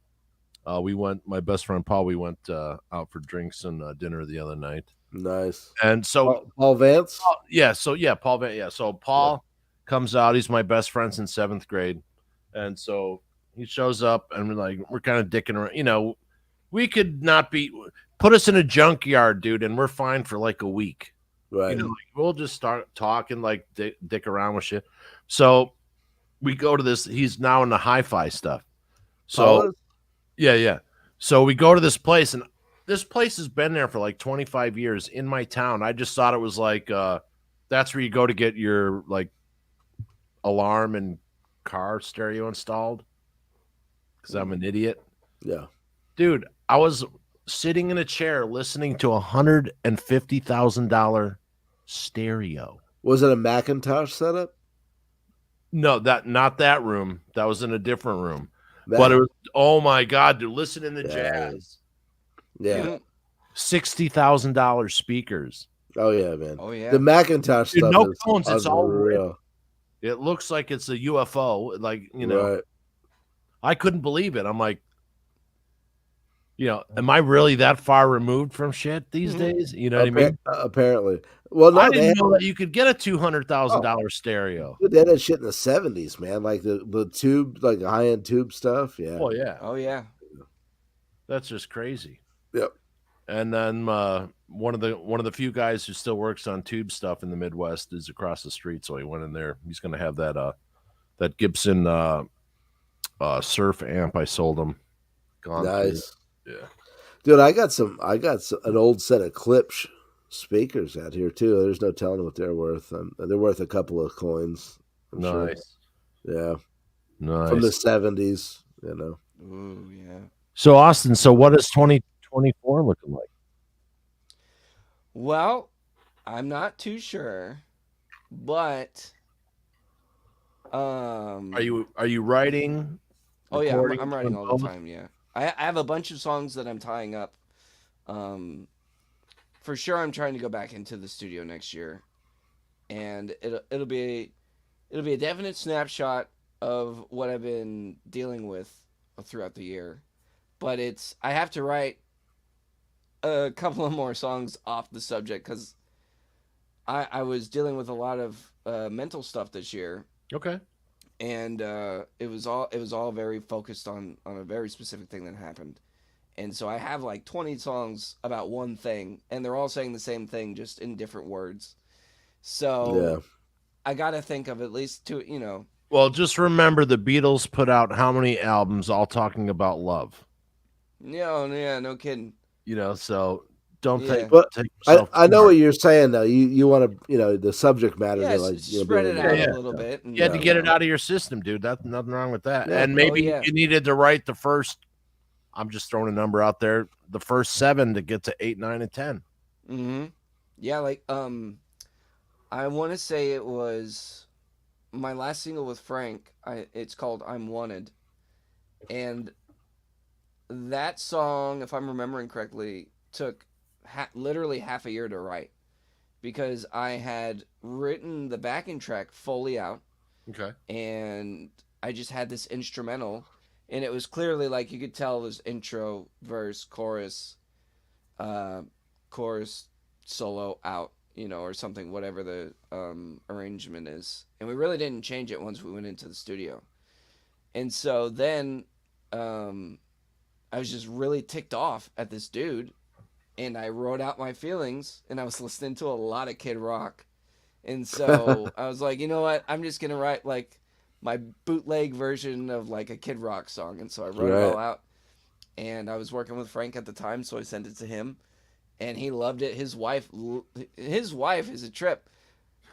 My best friend Paul, we went out for drinks and dinner the other night. Nice. And so Paul Vance? Paul Van, so Paul comes out. He's my best friend since 7th grade. And so he shows up, and we're kind of dicking around. We could not put us in a junkyard, dude, and we're fine for like a week. Right. We'll just start talking, like dick around with shit. So we go to this. He's now in the hi-fi stuff. So Paul is? yeah. So we go to this place, and this place has been there for like 25 years in my town. I just thought it was like that's where you go to get your like alarm and car stereo installed, because I'm an idiot. Yeah. Dude, I was sitting in a chair listening to $150,000 stereo. Was it a Macintosh setup? No, not that room. That was in a different room. Mac- But it was, oh my God, dude, listen in the Yeah. jazz. yeah. $60,000 speakers. Oh, yeah, man. Oh yeah. The Macintosh Dude, stuff no is phones, it's all unreal. It looks like it's a UFO. Like, Right. I couldn't believe it. I'm like, am I really that far removed from shit these days? You know what I mean? Apparently. Well, no, I they didn't had, know that you could get a $200,000 stereo. they had that shit in the 70s, man. Like the tube, like high-end tube stuff. Yeah. Oh yeah, Oh yeah. that's just crazy. Yep. And then one of the few guys who still works on tube stuff in the Midwest is across the street, so he went in there. He's going to have that Gibson Surf amp I sold him. Gone through. Nice. Yeah. Dude, I got an old set of Klipsch speakers out here too. There's no telling what they're worth. They're worth a couple of coins. I'm sure. Nice. Yeah. Nice. From the 70s, Ooh yeah. So Austin, what is 2024 looking like? Well, I'm not too sure, but Um, Are you writing? Oh yeah, Recording, I'm writing doing all both? the time. Yeah, I have a bunch of songs that I'm tying up. Um, for sure, I'm trying to go back into the studio next year, and it'll be a definite snapshot of what I've been dealing with throughout the year. But I have to write a couple of more songs off the subject because I was dealing with a lot of mental stuff this year, Okay. and it was all very focused on a very specific thing that happened. And so I have like 20 songs about one thing, and they're all saying the same thing, just in different words. Yeah. So I got to think of at least two, Well, just remember the Beatles put out how many albums all talking about love? yeah, no kidding. So don't Yeah. But take I, yourself I too know hard. what you're saying though. You want to, the subject matter Yeah, to like, spread be it able out to, a yeah. little bit. And, You had to Yeah. get it out of your system, dude. That's nothing wrong with that. Yeah. And Oh, maybe yeah. you needed to write the first, I'm just throwing a number out there, the first 7 to get to 8, 9, and 10. Mm-hmm. Yeah, like, I want to say it was my last single with Frank. It's called I'm Wanted. And that song, if I'm remembering correctly, took literally half a year to write because I had written the backing track fully out Okay. and I just had this instrumental, and it was clearly like you could tell this intro, verse, uh, chorus, solo out, or something, whatever the arrangement is. And we really didn't change it once we went into the studio. And so then I was just really ticked off at this dude, and I wrote out my feelings, and I was listening to a lot of Kid Rock. And so I was like, you know what? I'm just going to write like my bootleg version of like a Kid Rock song. And so I wrote it all out. And I was working with Frank at the time, so I sent it to him, and he loved it. His wife is a trip.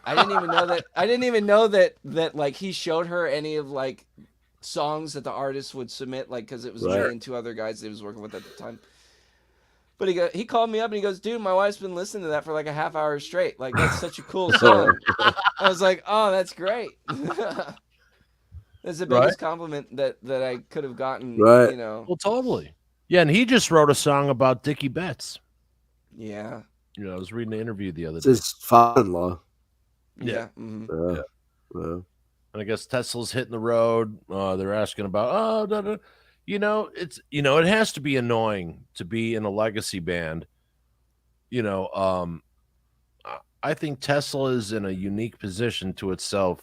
I didn't even know that. I didn't even know that like he showed her any of like songs that the artist would submit, like because it was me and two other guys that he was working with at the time. But he called me up and he goes, dude, my wife's been listening to that for like a half hour straight. Like, that's such a cool song. I was like, oh, that's great. That's the biggest compliment that I could have gotten, Right. Well, totally. Yeah, and he just wrote a song about Dickie Betts. Yeah. I was reading an interview the other It's day. his father-in-law. Yeah. Mm-hmm. Yeah. And I guess Tesla's hitting the road. They're asking about, it has to be annoying to be in a legacy band. I think Tesla is in a unique position to itself,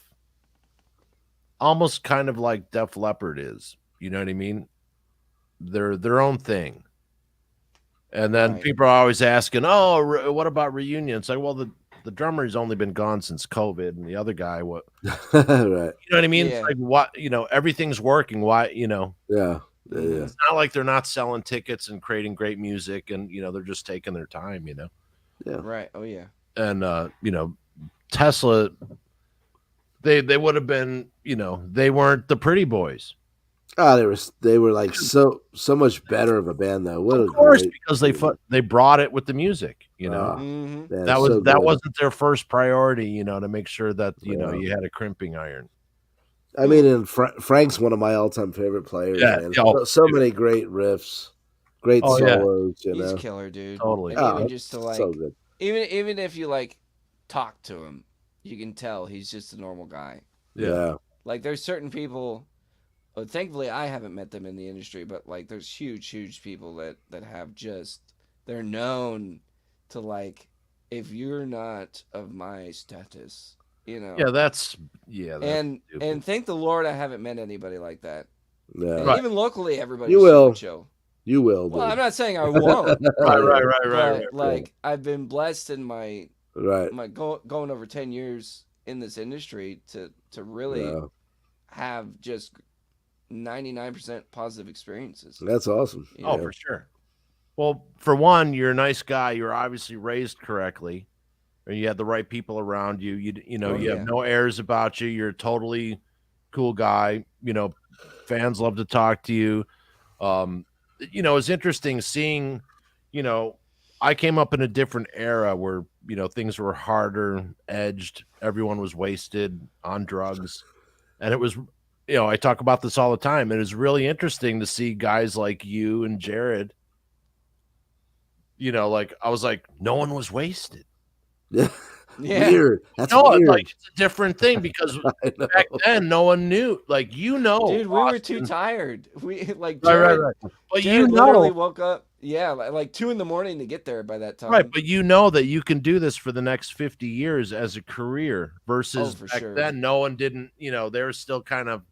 almost kind of like Def Leppard is. You know what I mean? They're their own thing. And then people are always asking, "Oh, what about reunions?" It's like, well, the drummer's only been gone since COVID, and the other guy, what? Right. You know what I mean? Yeah. It's like, what? Everything's working. Why? Yeah. It's not like they're not selling tickets and creating great music, and they're just taking their time. Yeah. Right. Oh yeah. And Tesla, they would have been, they weren't the Pretty Boys. Oh, they were like so much better of a band though. What Of a course, great because they brought it with the music. Mm-hmm. man, that so good. wasn't their first priority. To make sure that you had a crimping iron. I mean, and Frank's one of my all-time favorite players. Yeah, man. yeah. So many great riffs, great Oh, yeah. solos. He's killer, dude. Totally. And even just to like, so good. even if you like talk to him, you can tell he's just a normal guy. Yeah. Like there's certain people. Well, thankfully, I haven't met them in the industry, but like, there's huge people that have they're known to like, if you're not of my status, Yeah, that's and thank the Lord I haven't met anybody like that. Yeah. And even locally, everybody's You will. super chill. You will. Well, dude. I'm not saying I won't. right. But like, I've been blessed in my Right. going over 10 years in this industry to really have just 99% positive experiences. That's awesome. Oh, for sure. Well, for one, you're a nice guy. You're obviously raised correctly, and you had the right people around you. You have no airs about you. You're a totally cool guy. Fans love to talk to you. It's interesting seeing. I came up in a different era where things were harder edged. Everyone was wasted on drugs. And it was, I talk about this all the time. It is really interesting to see guys like you and Jared. Like I was like, no one was wasted. Yeah. Yeah. Weird. That's No, weird. like it's a different thing because I know. back then no one knew. Like Dude, we were too Austin. tired. We like Right. Jared, But Jared literally woke up, like 2 a.m. to get there by that time. Right, but you know that you can do this for the next 50 years as a career versus for back sure. then no one didn't, they were still kind of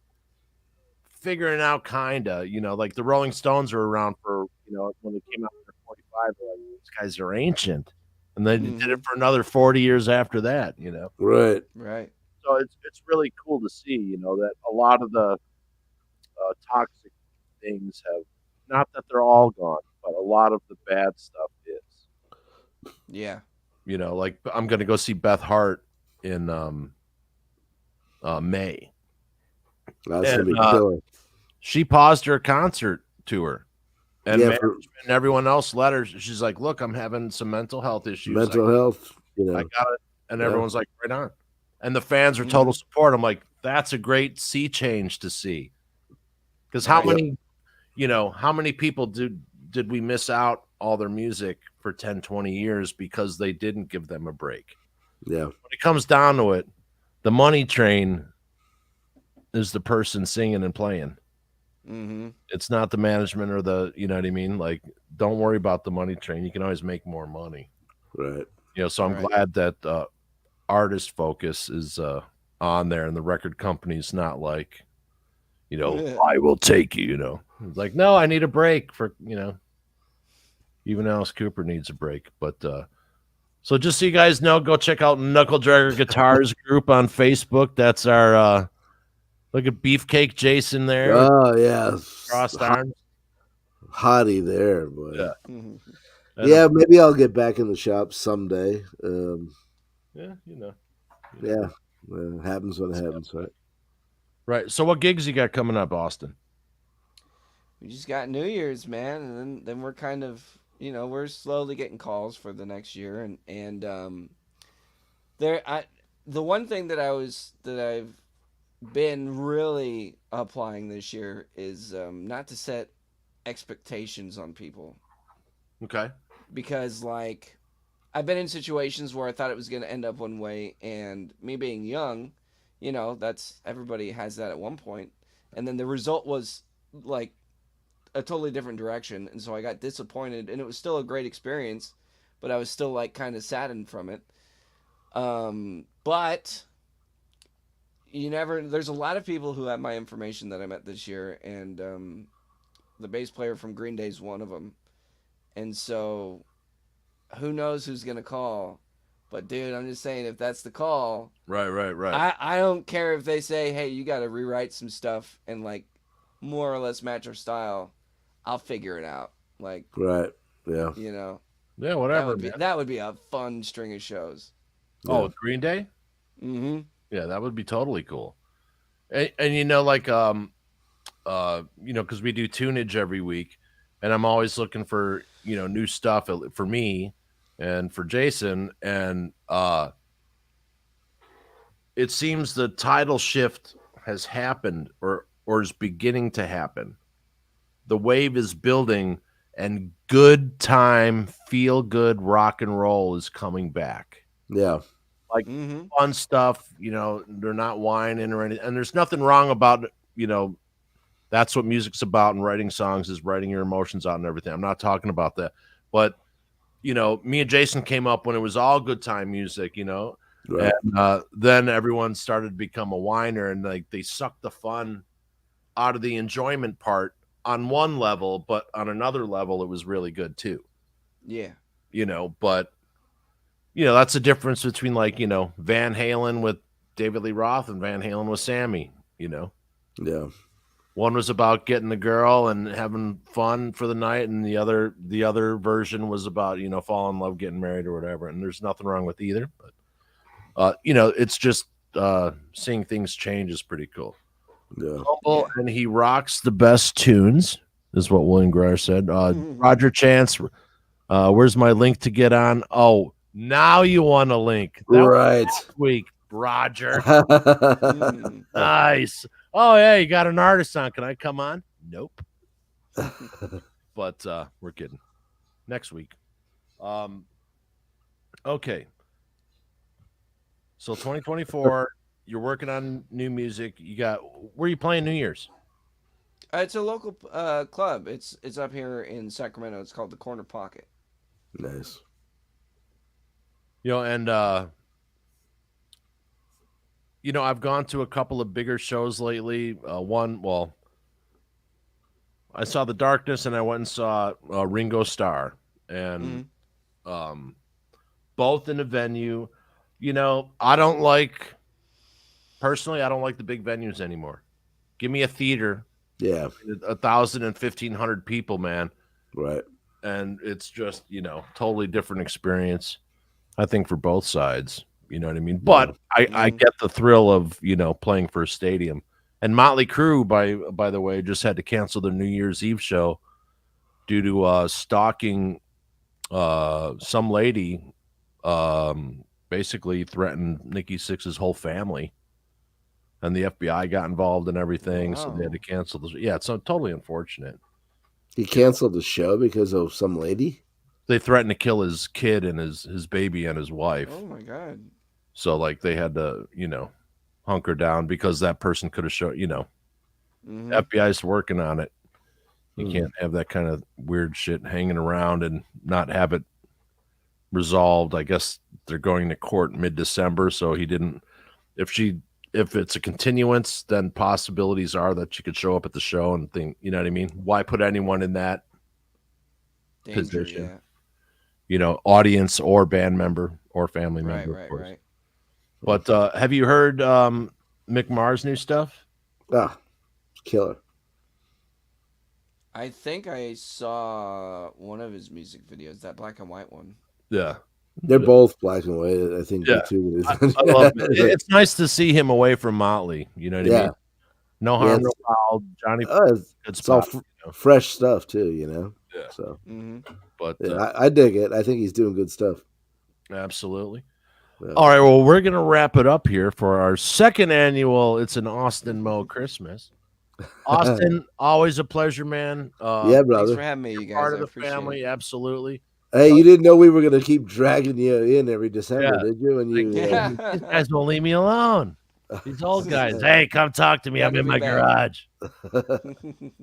figuring out like the Rolling Stones were around for, when they came out in 45, they're like, these guys are ancient. And they did it for another 40 years after that, Right. Right. So it's really cool to see, that a lot of the toxic things have, not that they're all gone, but a lot of the bad stuff is. Yeah. Like I'm going to go see Beth Hart in May. That's going to be killer. She paused her concert tour. And, Yeah, and everyone else let her. She's like, look, I'm having some mental health issues. Mental health. I got it. And everyone's like, right on. And the fans are total support. I'm like, that's a great sea change to see. Because how many people did we miss out all their music for 10, 20 years because they didn't give them a break? Yeah. When it comes down to it, the money train is the person singing and playing. Mm-hmm. It's not the management or the, you know what I mean? Like, don't worry about the money train. You can always make more money. Right. So I'm glad that artist focus is on there and the record company's not like, I will take you, It's like, no, I need a break for, even Alice Cooper needs a break. But so just so you guys know, go check out Knuckle Dragger Guitars group on Facebook. That's our look at Beefcake Jason there. Oh yeah. Crossed arms. Hottie there, boy. Yeah. Yeah, maybe I'll get back in the shop someday. Yeah. Yeah. Happens when it happens, right? Right. So what gigs you got coming up, Austin? We just got New Year's, man, and then we're kind of, we're slowly getting calls for the next year, and the one thing that I've been really applying this year is not to set expectations on people. Okay. Because like I've been in situations where I thought it was going to end up one way, and me being young, that's everybody has that at one point, and then the result was like a totally different direction, and so I got disappointed, and it was still a great experience, but I was still like kind of saddened from it. But there's a lot of people who have my information that I met this year, and the bass player from Green Day is one of them. And so who knows who's going to call, but dude, I'm just saying, if that's the call, right. I don't care if they say, hey, you got to rewrite some stuff and like more or less match our style. I'll figure it out. Like, right. Yeah. Yeah, whatever. That would be a fun string of shows. Oh, with Green Day? Mm-hmm. Yeah, that would be totally cool. And like, because we do tunage every week, and I'm always looking for, new stuff for me and for Jason. And it seems the tidal shift has happened or is beginning to happen. The wave is building, and good time, feel good rock and roll is coming back. Yeah. Like fun stuff, they're not whining or anything. And there's nothing wrong about, that's what music's about, and writing songs is writing your emotions out and everything. I'm not talking about that. But, me and Jason came up when it was all good time music, Right. And then everyone started to become a whiner, and like they sucked the fun out of the enjoyment part on one level, but on another level, it was really good too. Yeah. But that's the difference between like, Van Halen with David Lee Roth and Van Halen with Sammy, Yeah. One was about getting the girl and having fun for the night, and the other version was about, falling in love, getting married or whatever. And there's nothing wrong with either, but it's just seeing things change is pretty cool. Yeah. Humble, and he rocks the best tunes, is what William Greer said. Roger Chance, where's my link to get on? Oh, now you want a link. That was Right. last week. Roger. Mm. Nice. Oh, yeah, you got an artist on. Can I come on? Nope. But we're kidding. Next week. Okay. So 2024, you're working on new music. You got where are you playing New Year's? It's a local club. It's up here in Sacramento. It's called the Corner Pocket. Nice. And I've gone to a couple of bigger shows lately. I saw The Darkness and I went and saw Ringo Starr, and both in a venue. I don't like the big venues anymore. Give me a theater, Yeah. 1,000 and 1,500 people, man. Right. And it's just, totally different experience, I think, for both sides. You know what I mean? But I get the thrill of, playing for a stadium. And Motley Crue, by the way, just had to cancel their New Year's Eve show due to stalking some lady, basically threatened Nikki Sixx's whole family. And the FBI got involved and everything, so they had to cancel this. Yeah, it's totally unfortunate. He canceled the show because of some lady? They threatened to kill his kid and his baby and his wife. Oh, my God. So, they had to, hunker down because that person could have shown, FBI's working on it. You can't have that kind of weird shit hanging around and not have it resolved. I guess they're going to court mid-December, so he didn't. If it's a continuance, then possibilities are that she could show up at the show and think, you know what I mean? Why put anyone in that position? Yeah. Audience or band member or family member, of course. Right. But have you heard Mick Mars' new stuff? Ah, killer. I think I saw one of his music videos, that black and white one. Yeah. They're both black and white. I think Yeah. too. I love it. It's nice to see him away from Motley. You know what I mean? No harm, no foul. Johnny, good it's all spot. fresh stuff too, Yeah. So, but I dig it. I think he's doing good stuff. Absolutely. Yeah. All right. Well, we're gonna wrap it up here for our second annual It's an Austin Mo Christmas. Austin, always a pleasure, man. Yeah, brother. Thanks for having me, you guys. Part of I the appreciate family, it. absolutely. Hey, you didn't know we were going to keep dragging you in every December, Yeah. did you? And you, These guys won't leave me alone. These old guys. Hey, come talk to me. I'm in my garage.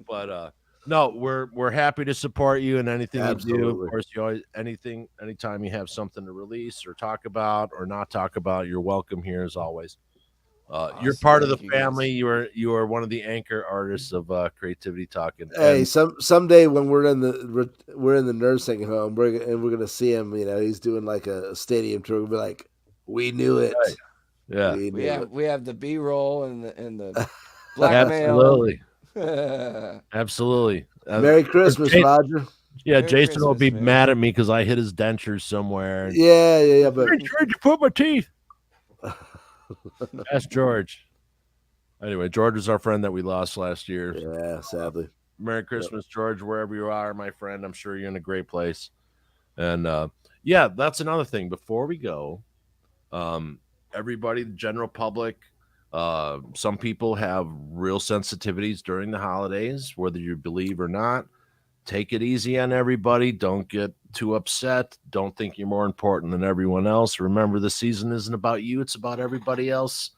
But no, we're happy to support you in anything you do. Of course, you always anytime you have something to release or talk about or not talk about, you're welcome here as always. You're part of the family. You are one of the anchor artists of Creativity Talking. Hey, someday when we're in the nursing home, we're gonna see him. He's doing like a stadium tour. We'll be like, we knew it. Yeah, we have the B-roll and the blackmail. Absolutely, absolutely. Merry Christmas, Roger. Yeah, Merry Jason Christmas, will be man. mad at me because I hit his dentures somewhere. Yeah. But where'd you put my teeth? That's George. Anyway, George is our friend that we lost last year. Yeah, sadly. Merry Christmas, George, wherever you are, my friend. I'm sure you're in a great place. And yeah, that's another thing. Before we go, everybody, the general public, some people have real sensitivities during the holidays, whether you believe or not. Take it easy on everybody. Don't get too upset. Don't think you're more important than everyone else. Remember, the season isn't about you. It's about everybody else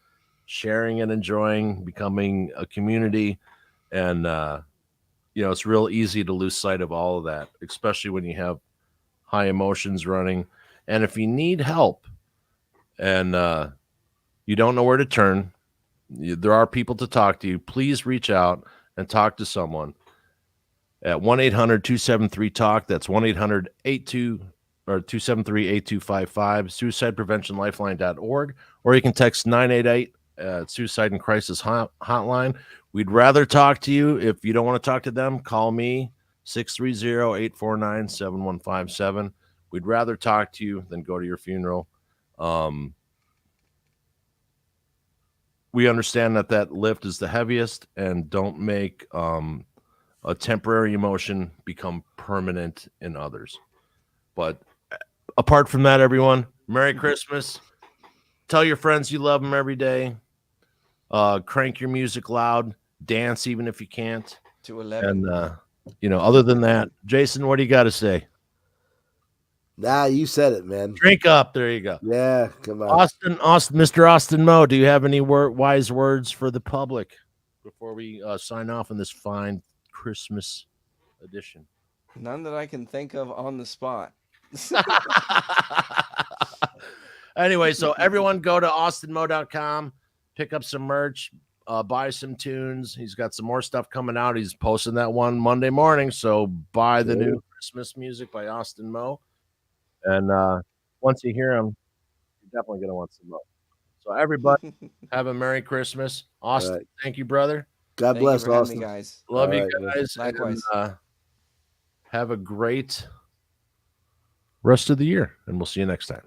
sharing and enjoying, becoming a community. And, it's real easy to lose sight of all of that, especially when you have high emotions running. And if you need help and you don't know where to turn, there are people to talk to you. Please reach out and talk to someone at 1-800-273-TALK. That's 1-800-273-8255, suicidepreventionlifeline.org, or you can text 988 Suicide and Crisis Hotline. We'd rather talk to you. If you don't want to talk to them, call me, 630-849-7157. We'd rather talk to you than go to your funeral. We understand that lift is the heaviest, and don't make a temporary emotion become permanent in others. But apart from that, everyone, Merry Christmas. Tell your friends you love them every day. Crank your music loud. Dance even if you can't. To 11. And other than that, Jason, what do you got to say? Nah, you said it, man. Drink up. There you go. Yeah, come on. Austin, Mr. Austin Moe, do you have any wise words for the public before we sign off on this fine Christmas edition? None that I can think of on the spot. Anyway, so everyone go to austinmo.com, pick up some merch, buy some tunes. He's got some more stuff coming out. He's posting that one Monday morning, so buy the new Christmas music by Austin Moe. And once you hear him, you're definitely going to want some more. So everybody, have a Merry Christmas. Austin, right. Thank you, brother. God Thank you bless for having Austin. me, guys. Love All you right, man. guys. Likewise. And, have a great rest of the year, and we'll see you next time.